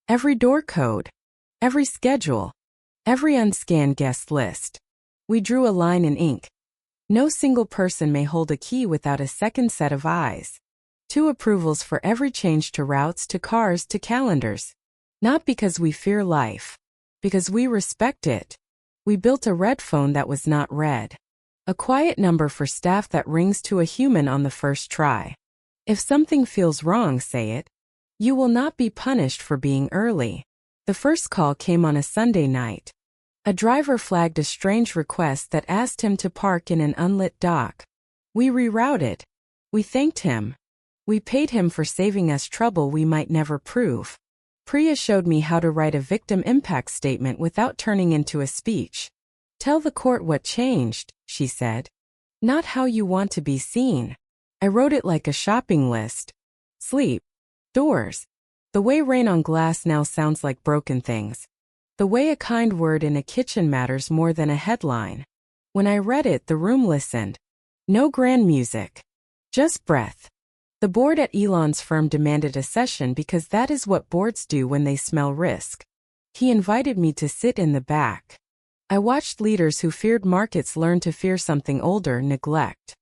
Every door code. Every schedule. Every unscanned guest list. We drew a line in ink. No single person may hold a key without a second set of eyes. 2 approvals for every change to routes, to cars, to calendars. Not because we fear life. Because we respect it. We built a red phone that was not red. A quiet number for staff that rings to a human on the first try. If something feels wrong, say it. You will not be punished for being early. The first call came on a Sunday night. A driver flagged a strange request that asked him to park in an unlit dock. We rerouted. We thanked him. We paid him for saving us trouble we might never prove. Priya showed me how to write a victim impact statement without turning into a speech. Tell the court what changed, she said. Not how you want to be seen. I wrote it like a shopping list. Sleep. Doors. The way rain on glass now sounds like broken things. The way a kind word in a kitchen matters more than a headline. When I read it, the room listened. No grand music. Just breath. The board at Elon's firm demanded a session because that is what boards do when they smell risk. He invited me to sit in the back. I watched leaders who feared markets learn to fear something older, neglect.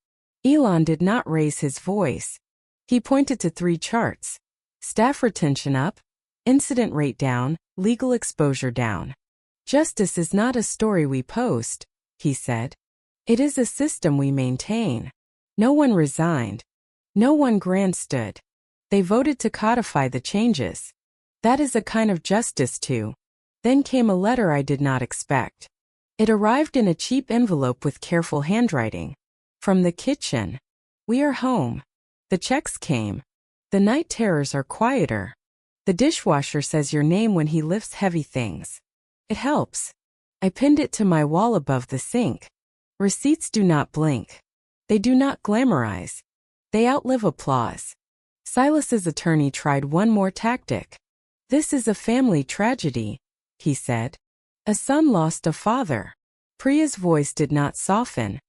Elon did not raise his voice. He pointed to 3 charts. Staff retention up, incident rate down, legal exposure down. Justice is not a story we post, he said. It is a system we maintain. No one resigned. No one grandstood. They voted to codify the changes. That is a kind of justice too. Then came a letter I did not expect. It arrived in a cheap envelope with careful handwriting. From the kitchen. We are home. The checks came. The night terrors are quieter. The dishwasher says your name when he lifts heavy things. It helps. I pinned it to my wall above the sink. Receipts do not blink. They do not glamorize. They outlive applause. Silas's attorney tried one more tactic. This is a family tragedy, he said. A son lost a father. Priya's voice did not soften.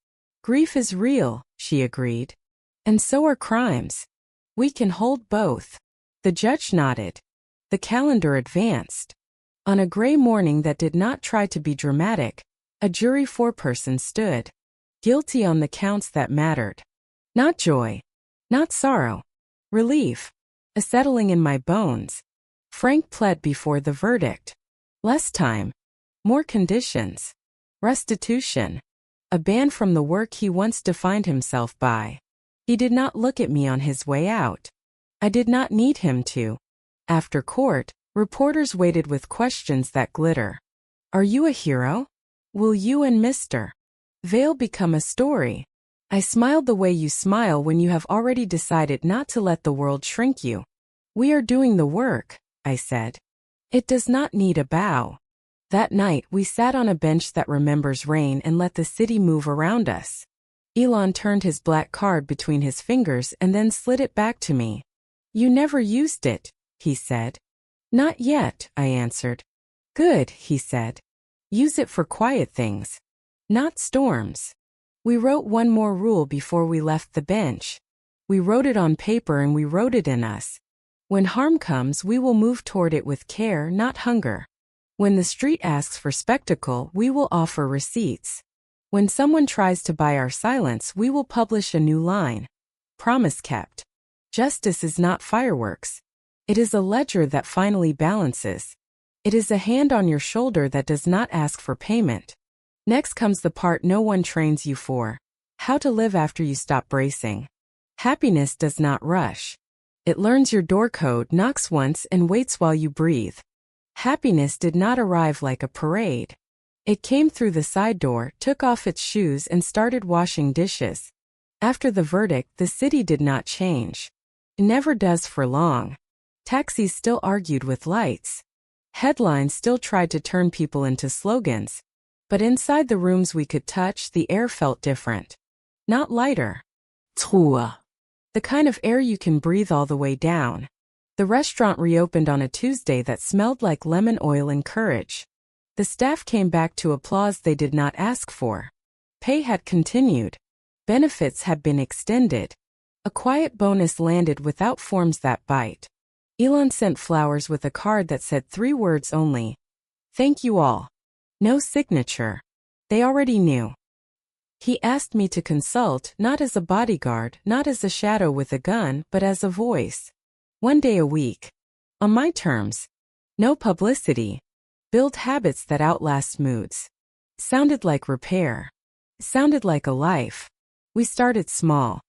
Grief is real, she agreed. And so are crimes. We can hold both. The judge nodded. The calendar advanced. On a gray morning that did not try to be dramatic, a jury 4-person stood. Guilty on the counts that mattered. Not joy. Not sorrow. Relief. A settling in my bones. Frank pled before the verdict. Less time. More conditions. Restitution. A ban from the work he once defined himself by. He did not look at me on his way out. I did not need him to. After court, reporters waited with questions that glitter. Are you a hero? Will you and Mr. Vale become a story? I smiled the way you smile when you have already decided not to let the world shrink you. We are doing the work, I said. It does not need a bow. That night, we sat on a bench that remembers rain and let the city move around us. Elon turned his black card between his fingers and then slid it back to me. You never used it, he said. Not yet, I answered. Good, he said. Use it for quiet things. Not storms. We wrote one more rule before we left the bench. We wrote it on paper and we wrote it in us. When harm comes, we will move toward it with care, not hunger. When the street asks for spectacle, we will offer receipts. When someone tries to buy our silence, we will publish a new line. Promise kept. Justice is not fireworks. It is a ledger that finally balances. It is a hand on your shoulder that does not ask for payment. Next comes the part no one trains you for. How to live after you stop bracing. Happiness does not rush. It learns your door code, knocks once, and waits while you breathe. Happiness did not arrive like a parade. It came through the side door, took off its shoes, and started washing dishes. After the verdict, the city did not change. It never does for long. Taxis still argued with lights. Headlines still tried to turn people into slogans. But inside the rooms we could touch, the air felt different. Not lighter. Truhe. The kind of air you can breathe all the way down. The restaurant reopened on a Tuesday that smelled like lemon oil and courage. The staff came back to applause they did not ask for. Pay had continued. Benefits had been extended. A quiet bonus landed without forms that bite. Elon sent flowers with a card that said 3 words only. Thank you all. No signature. They already knew. He asked me to consult, not as a bodyguard, not as a shadow with a gun, but as a voice. 1 day a week. On my terms. No publicity. Build habits that outlast moods. Sounded like repair. Sounded like a life. We started small.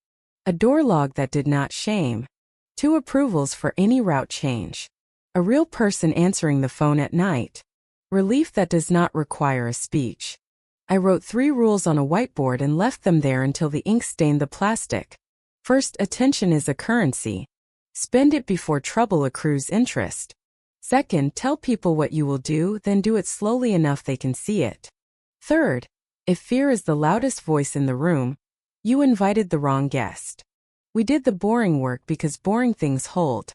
A door log that did not shame. 2 approvals for any route change. A real person answering the phone at night. Relief that does not require a speech. I wrote 3 rules on a whiteboard and left them there until the ink stained the plastic. First, attention is a currency. Spend it before trouble accrues interest. Second, tell people what you will do, then do it slowly enough they can see it. Third, if fear is the loudest voice in the room, you invited the wrong guest. We did the boring work because boring things hold.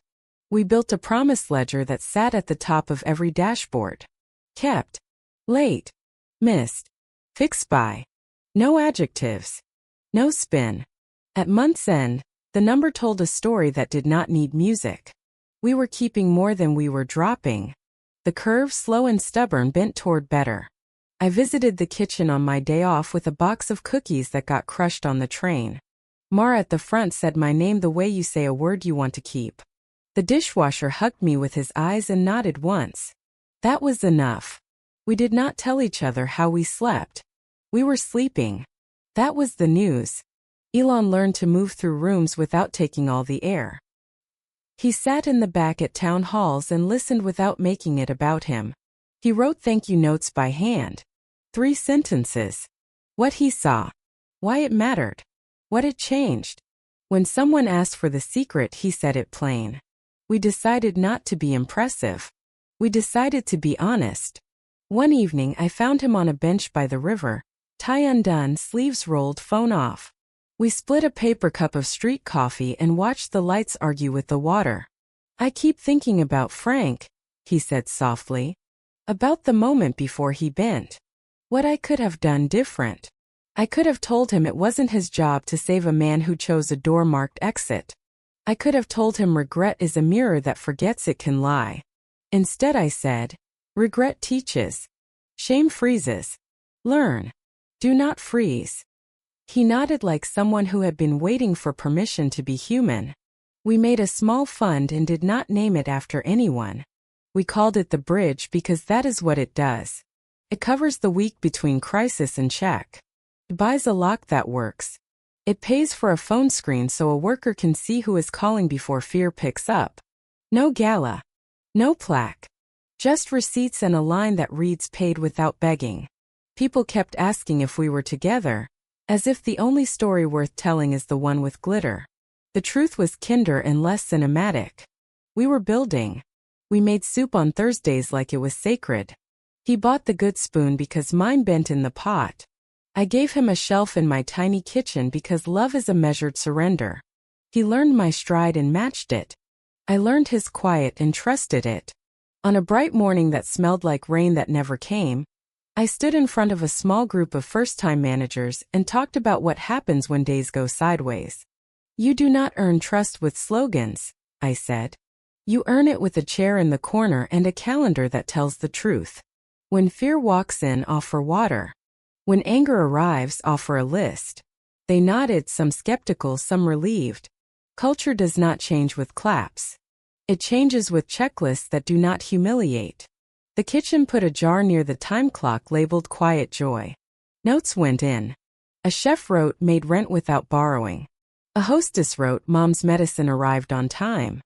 We built a promise ledger that sat at the top of every dashboard. Kept. Late. Missed. Fixed by. No adjectives. No spin. At month's end, the number told a story that did not need music. We were keeping more than we were dropping. The curve, slow and stubborn, bent toward better. I visited the kitchen on my day off with a box of cookies that got crushed on the train. Mara at the front said my name the way you say a word you want to keep. The dishwasher hugged me with his eyes and nodded once. That was enough. We did not tell each other how we slept. We were sleeping. That was the news. Elon learned to move through rooms without taking all the air. He sat in the back at town halls and listened without making it about him. He wrote thank you notes by hand. 3 sentences. What he saw. Why it mattered. What it changed. When someone asked for the secret, he said it plain. We decided not to be impressive. We decided to be honest. One evening I found him on a bench by the river, tie undone, sleeves rolled, phone off. We split a paper cup of street coffee and watched the lights argue with the water. I keep thinking about Frank, he said softly. About the moment before he bent. What I could have done different. I could have told him it wasn't his job to save a man who chose a door marked exit. I could have told him regret is a mirror that forgets it can lie. Instead I said, regret teaches. Shame freezes. Learn. Do not freeze. He nodded like someone who had been waiting for permission to be human. We made a small fund and did not name it after anyone. We called it the bridge because that is what it does. It covers the week between crisis and check. It buys a lock that works. It pays for a phone screen so a worker can see who is calling before fear picks up. No gala. No plaque. Just receipts and a line that reads paid without begging. People kept asking if we were together, as if the only story worth telling is the one with glitter. The truth was kinder and less cinematic. We were building. We made soup on Thursdays like it was sacred. He bought the good spoon because mine bent in the pot. I gave him a shelf in my tiny kitchen because love is a measured surrender. He learned my stride and matched it. I learned his quiet and trusted it. On a bright morning that smelled like rain that never came, I stood in front of a small group of first-time managers and talked about what happens when days go sideways. You do not earn trust with slogans, I said. You earn it with a chair in the corner and a calendar that tells the truth. When fear walks in, offer water. When anger arrives, offer a list. They nodded, some skeptical, some relieved. Culture does not change with claps. It changes with checklists that do not humiliate. The kitchen put a jar near the time clock labeled Quiet Joy. Notes went in. A chef wrote, "Made rent without borrowing." A hostess wrote, "Mom's medicine arrived on time."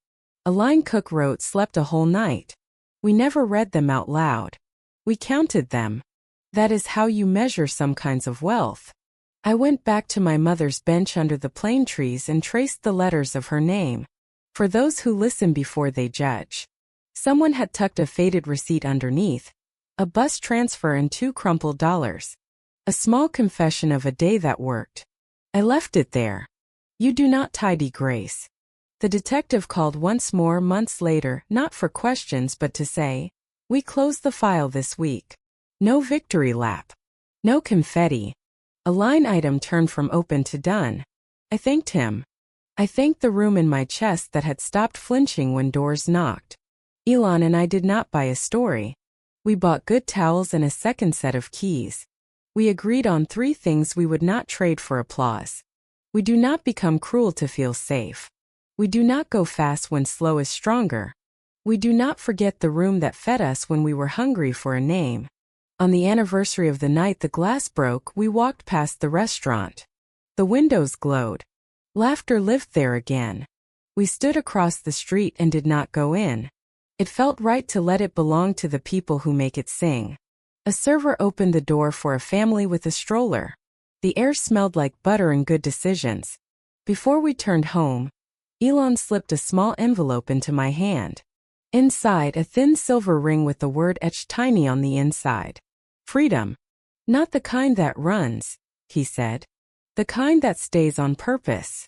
A line cook wrote, "Slept a whole night." We never read them out loud. We counted them. That is how you measure some kinds of wealth. I went back to my mother's bench under the plane trees and traced the letters of her name. For those who listen before they judge. Someone had tucked a faded receipt underneath, a bus transfer and 2 crumpled dollars. A small confession of a day that worked. I left it there. You do not tidy, Grace. The detective called once more months later, not for questions but to say, "We closed the file this week." No victory lap. No confetti. A line item turned from open to done. I thanked him. I thanked the room in my chest that had stopped flinching when doors knocked. Elon and I did not buy a story. We bought good towels and a second set of keys. We agreed on 3 things we would not trade for applause. We do not become cruel to feel safe. We do not go fast when slow is stronger. We do not forget the room that fed us when we were hungry for a name. On the anniversary of the night the glass broke, we walked past the restaurant. The windows glowed. Laughter lived there again. We stood across the street and did not go in. It felt right to let it belong to the people who make it sing. A server opened the door for a family with a stroller. The air smelled like butter and good decisions. Before we turned home, Elon slipped a small envelope into my hand. Inside, a thin silver ring with the word etched tiny on the inside. Freedom. Not the kind that runs, he said. The kind that stays on purpose.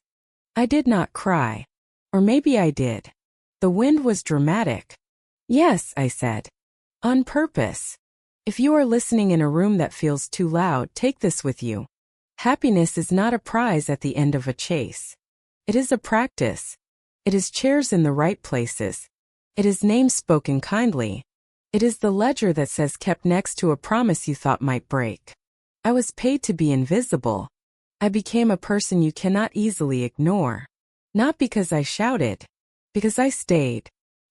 I did not cry. Or maybe I did. The wind was dramatic. Yes, I said. On purpose. If you are listening in a room that feels too loud, take this with you. Happiness is not a prize at the end of a chase. It is a practice. It is chairs in the right places. It is names spoken kindly. It is the ledger that says kept next to a promise you thought might break. I was paid to be invisible. I became a person you cannot easily ignore. Not because I shouted. Because I stayed.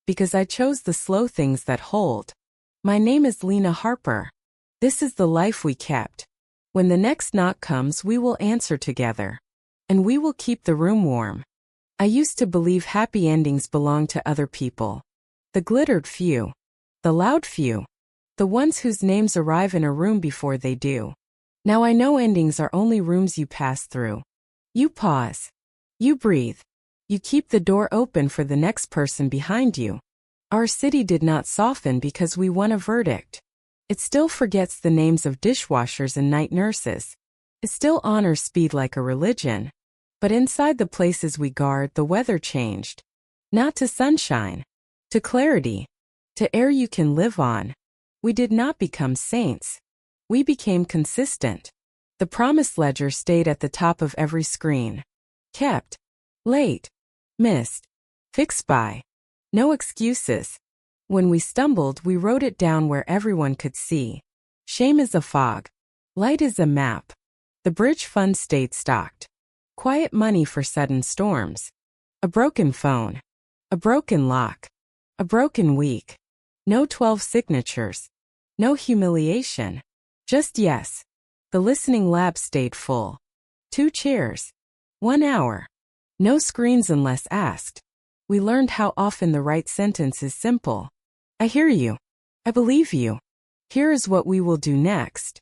Because I chose the slow things that hold. My name is Lena Harper. This is the life we kept. When the next knock comes, we will answer together. And we will keep the room warm. I used to believe happy endings belong to other people. The glittered few. The loud few. The ones whose names arrive in a room before they do. Now I know endings are only rooms you pass through. You pause. You breathe. You keep the door open for the next person behind you. Our city did not soften because we won a verdict. It still forgets the names of dishwashers and night nurses. It still honors speed like a religion. But inside the places we guard, the weather changed. Not to sunshine. To clarity. To air you can live on. We did not become saints. We became consistent. The promise ledger stayed at the top of every screen. Kept. Late. Missed. Fixed by. No excuses. When we stumbled, we wrote it down where everyone could see. Shame is a fog. Light is a map. The bridge fund stayed stocked. Quiet money for sudden storms. A broken phone. A broken lock. A broken week. No 12 signatures. No humiliation. Just yes. The listening lab stayed full. 2 chairs. 1 hour. No screens unless asked. We learned how often the right sentence is simple. I hear you. I believe you. Here is what we will do next.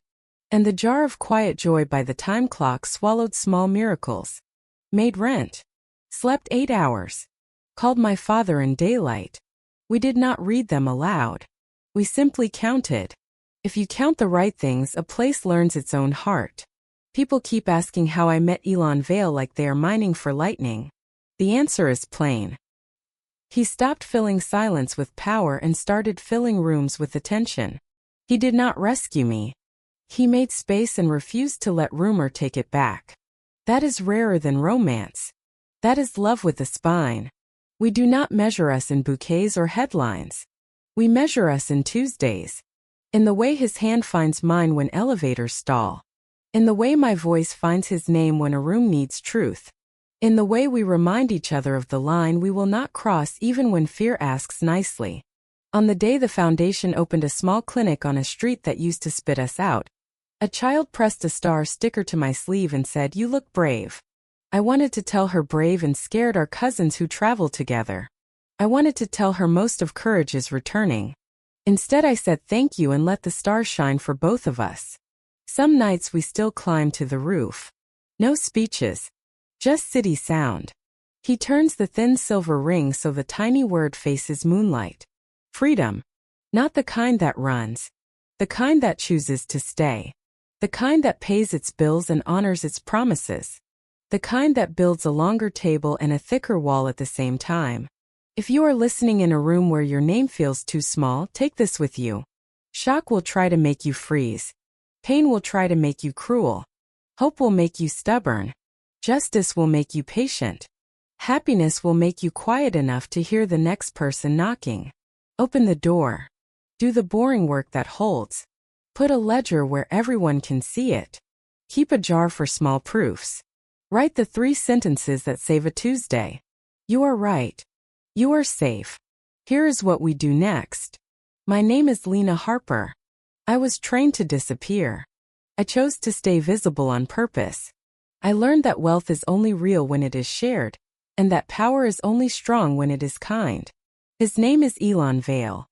And the jar of quiet joy by the time clock swallowed small miracles. Made rent. Slept 8 hours. Called my father in daylight. We did not read them aloud. We simply counted. If you count the right things, a place learns its own heart. People keep asking how I met Elon Vale like they are mining for lightning. The answer is plain. He stopped filling silence with power and started filling rooms with attention. He did not rescue me. He made space and refused to let rumor take it back. That is rarer than romance. That is love with a spine. We do not measure us in bouquets or headlines. We measure us in Tuesdays. In the way his hand finds mine when elevators stall. In the way my voice finds his name when a room needs truth. In the way we remind each other of the line we will not cross even when fear asks nicely. On the day the foundation opened a small clinic on a street that used to spit us out, a child pressed a star sticker to my sleeve and said, "You look brave." I wanted to tell her brave and scared are cousins who travel together. I wanted to tell her most of courage is returning. Instead I said thank you and let the stars shine for both of us. Some nights we still climb to the roof. No speeches. Just city sound. He turns the thin silver ring so the tiny word faces moonlight. Freedom. Not the kind that runs. The kind that chooses to stay. The kind that pays its bills and honors its promises. The kind that builds a longer table and a thicker wall at the same time. If you are listening in a room where your name feels too small, take this with you. Shock will try to make you freeze. Pain will try to make you cruel. Hope will make you stubborn. Justice will make you patient. Happiness will make you quiet enough to hear the next person knocking. Open the door. Do the boring work that holds. Put a ledger where everyone can see it. Keep a jar for small proofs. Write the 3 sentences that save a Tuesday. You are right. You are safe. Here is what we do next. My name is Lena Harper. I was trained to disappear. I chose to stay visible on purpose. I learned that wealth is only real when it is shared, and that power is only strong when it is kind. His name is Elon Vale.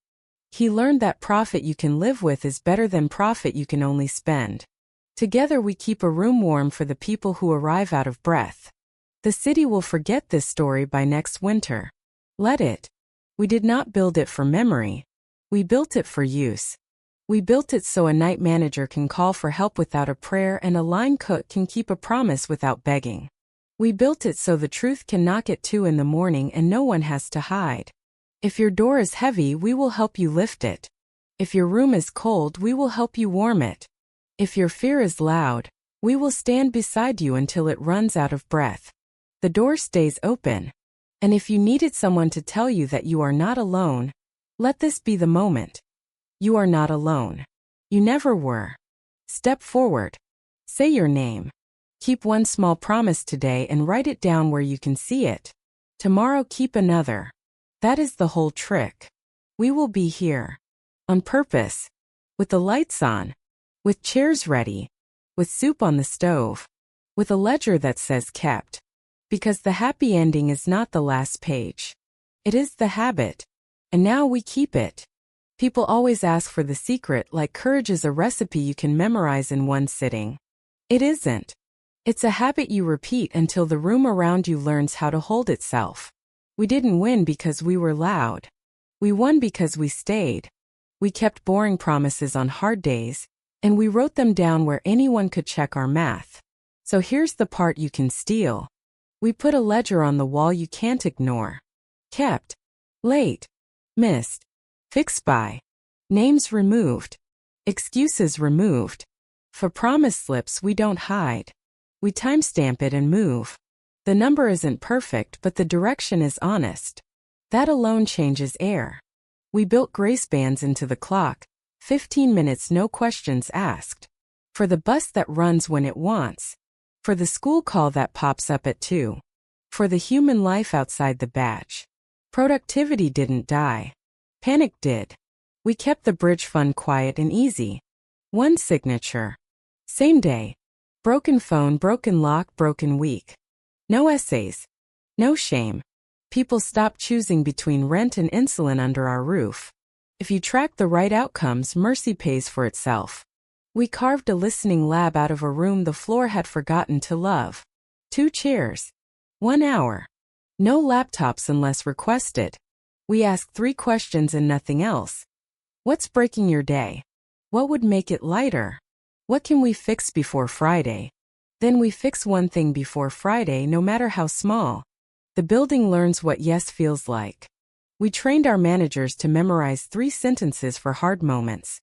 He learned that profit you can live with is better than profit you can only spend. Together we keep a room warm for the people who arrive out of breath. The city will forget this story by next winter. Let it. We did not build it for memory. We built it for use. We built it so a night manager can call for help without a prayer and a line cook can keep a promise without begging. We built it so the truth can knock at 2 in the morning and no one has to hide. If your door is heavy, we will help you lift it. If your room is cold, we will help you warm it. If your fear is loud, we will stand beside you until it runs out of breath. The door stays open. And if you needed someone to tell you that you are not alone, let this be the moment. You are not alone. You never were. Step forward. Say your name. Keep one small promise today and write it down where you can see it. Tomorrow keep another. That is the whole trick. We will be here. On purpose. With the lights on. With chairs ready. With soup on the stove. With a ledger that says kept. Because the happy ending is not the last page. It is the habit. And now we keep it. People always ask for the secret, like courage is a recipe you can memorize in one sitting. It isn't. It's a habit you repeat until the room around you learns how to hold itself. We didn't win because we were loud. We won because we stayed. We kept boring promises on hard days, and we wrote them down where anyone could check our math. So here's the part you can steal. We put a ledger on the wall you can't ignore. Kept. Late. Missed. Fixed by. Names removed. Excuses removed. For promise slips we don't hide. We timestamp it and move. The number isn't perfect, but the direction is honest. That alone changes air. We built grace bands into the clock, 15 minutes no questions asked. For the bus that runs when it wants. For the school call that pops up at 2. For the human life outside the badge. Productivity didn't die. Panic did. We kept the bridge fund quiet and easy. One signature. Same day. Broken phone, broken lock, broken week. No essays. No shame. People stopped choosing between rent and insulin under our roof. If you track the right outcomes, mercy pays for itself. We carved a listening lab out of a room the floor had forgotten to love. 2 chairs. 1 hour. No laptops unless requested. We ask 3 questions and nothing else. What's breaking your day? What would make it lighter? What can we fix before Friday? Then we fix one thing before Friday, no matter how small. The building learns what yes feels like. We trained our managers to memorize 3 sentences for hard moments.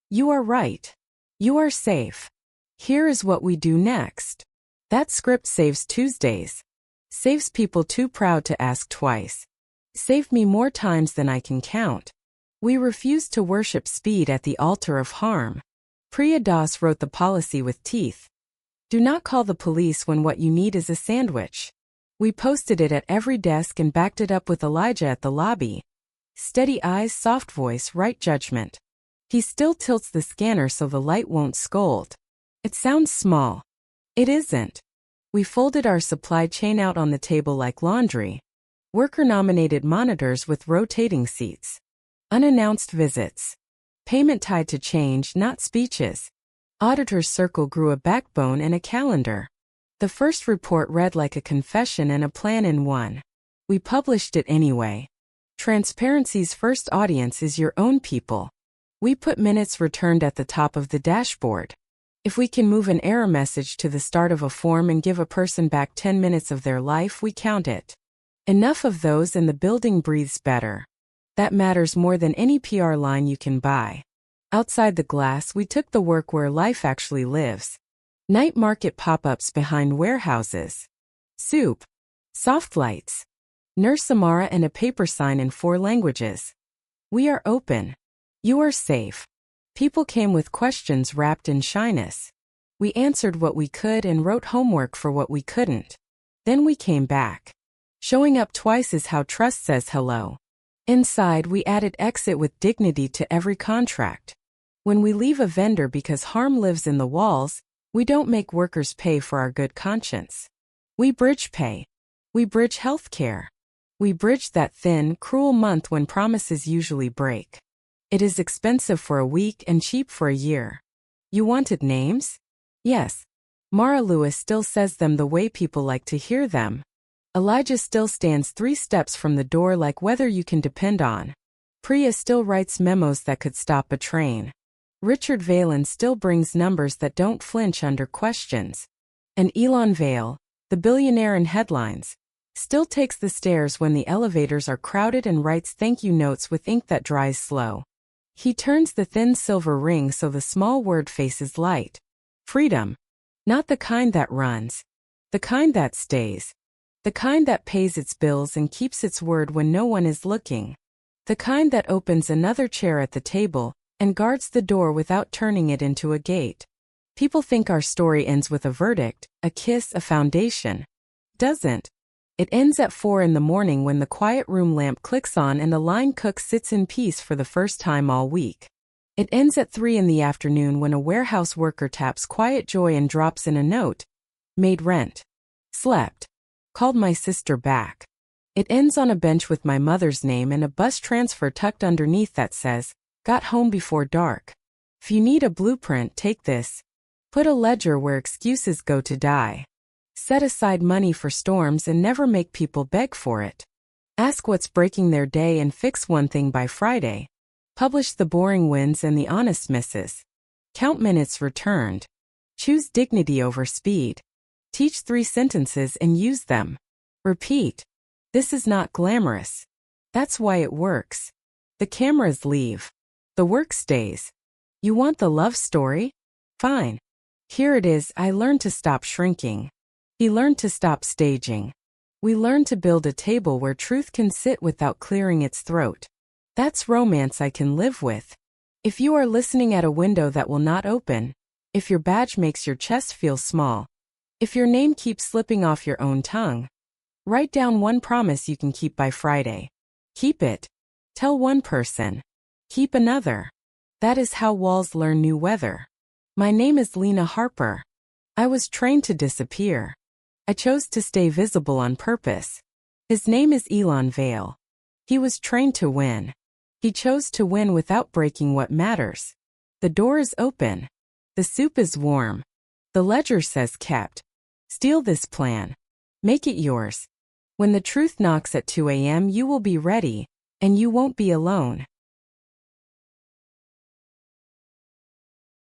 You are right. You are safe. Here is what we do next. That script saves Tuesdays. Saves people too proud to ask twice. Saved me more times than I can count. We refuse to worship speed at the altar of harm. Priya Das wrote the policy with teeth. Do not call the police when what you need is a sandwich. We posted it at every desk and backed it up with Elijah at the lobby. Steady eyes, soft voice, right judgment. He still tilts the scanner so the light won't scold. It sounds small. It isn't. We folded our supply chain out on the table like laundry. Worker-nominated monitors with rotating seats. Unannounced visits. Payment tied to change, not speeches. Auditor's circle grew a backbone and a calendar. The first report read like a confession and a plan in one. We published it anyway. Transparency's first audience is your own people. We put minutes returned at the top of the dashboard. If we can move an error message to the start of a form and give a person back 10 minutes of their life, we count it. Enough of those and the building breathes better. That matters more than any PR line you can buy. Outside the glass, we took the work where life actually lives. Night market pop-ups behind warehouses. Soup. Soft lights. Nurse Samara and a paper sign in 4 languages. We are open. You are safe. People came with questions wrapped in shyness. We answered what we could and wrote homework for what we couldn't. Then we came back. Showing up twice is how trust says hello. Inside, we added exit with dignity to every contract. When we leave a vendor because harm lives in the walls, we don't make workers pay for our good conscience. We bridge pay. We bridge healthcare. We bridge that thin, cruel month when promises usually break. It is expensive for a week and cheap for a year. You wanted names? Yes. Mara Lewis still says them the way people like to hear them. Elijah still stands 3 steps from the door like weather you can depend on. Priya still writes memos that could stop a train. Richard Valen still brings numbers that don't flinch under questions. And Elon Vale, the billionaire in headlines, still takes the stairs when the elevators are crowded and writes thank you notes with ink that dries slow. He turns the thin silver ring so the small word faces light. Freedom. Not the kind that runs. The kind that stays. The kind that pays its bills and keeps its word when no one is looking. The kind that opens another chair at the table and guards the door without turning it into a gate. People think our story ends with a verdict, a kiss, a foundation. Doesn't. It ends at 4 in the morning when the quiet room lamp clicks on and a line cook sits in peace for the first time all week. It ends at 3 in the afternoon when a warehouse worker taps quiet joy and drops in a note. Made rent. Slept. Called my sister back. It ends on a bench with my mother's name and a bus transfer tucked underneath that says, got home before dark. If you need a blueprint, take this. Put a ledger where excuses go to die. Set aside money for storms and never make people beg for it. Ask what's breaking their day and fix one thing by Friday. Publish the boring wins and the honest misses. Count minutes returned. Choose dignity over speed. Teach 3 sentences and use them. Repeat. This is not glamorous. That's why it works. The cameras leave. The work stays. You want the love story? Fine. Here it is. I learned to stop shrinking. He learned to stop staging. We learned to build a table where truth can sit without clearing its throat. That's romance I can live with. If you are listening at a window that will not open, if your badge makes your chest feel small, if your name keeps slipping off your own tongue, write down one promise you can keep by Friday. Keep it. Tell one person. Keep another. That is how walls learn new weather. My name is Lena Harper. I was trained to disappear. I chose to stay visible on purpose. His name is Elon Vale. He was trained to win. He chose to win without breaking what matters. The door is open. The soup is warm. The ledger says kept. Steal this plan. Make it yours. When the truth knocks at 2 a.m., you will be ready, and you won't be alone.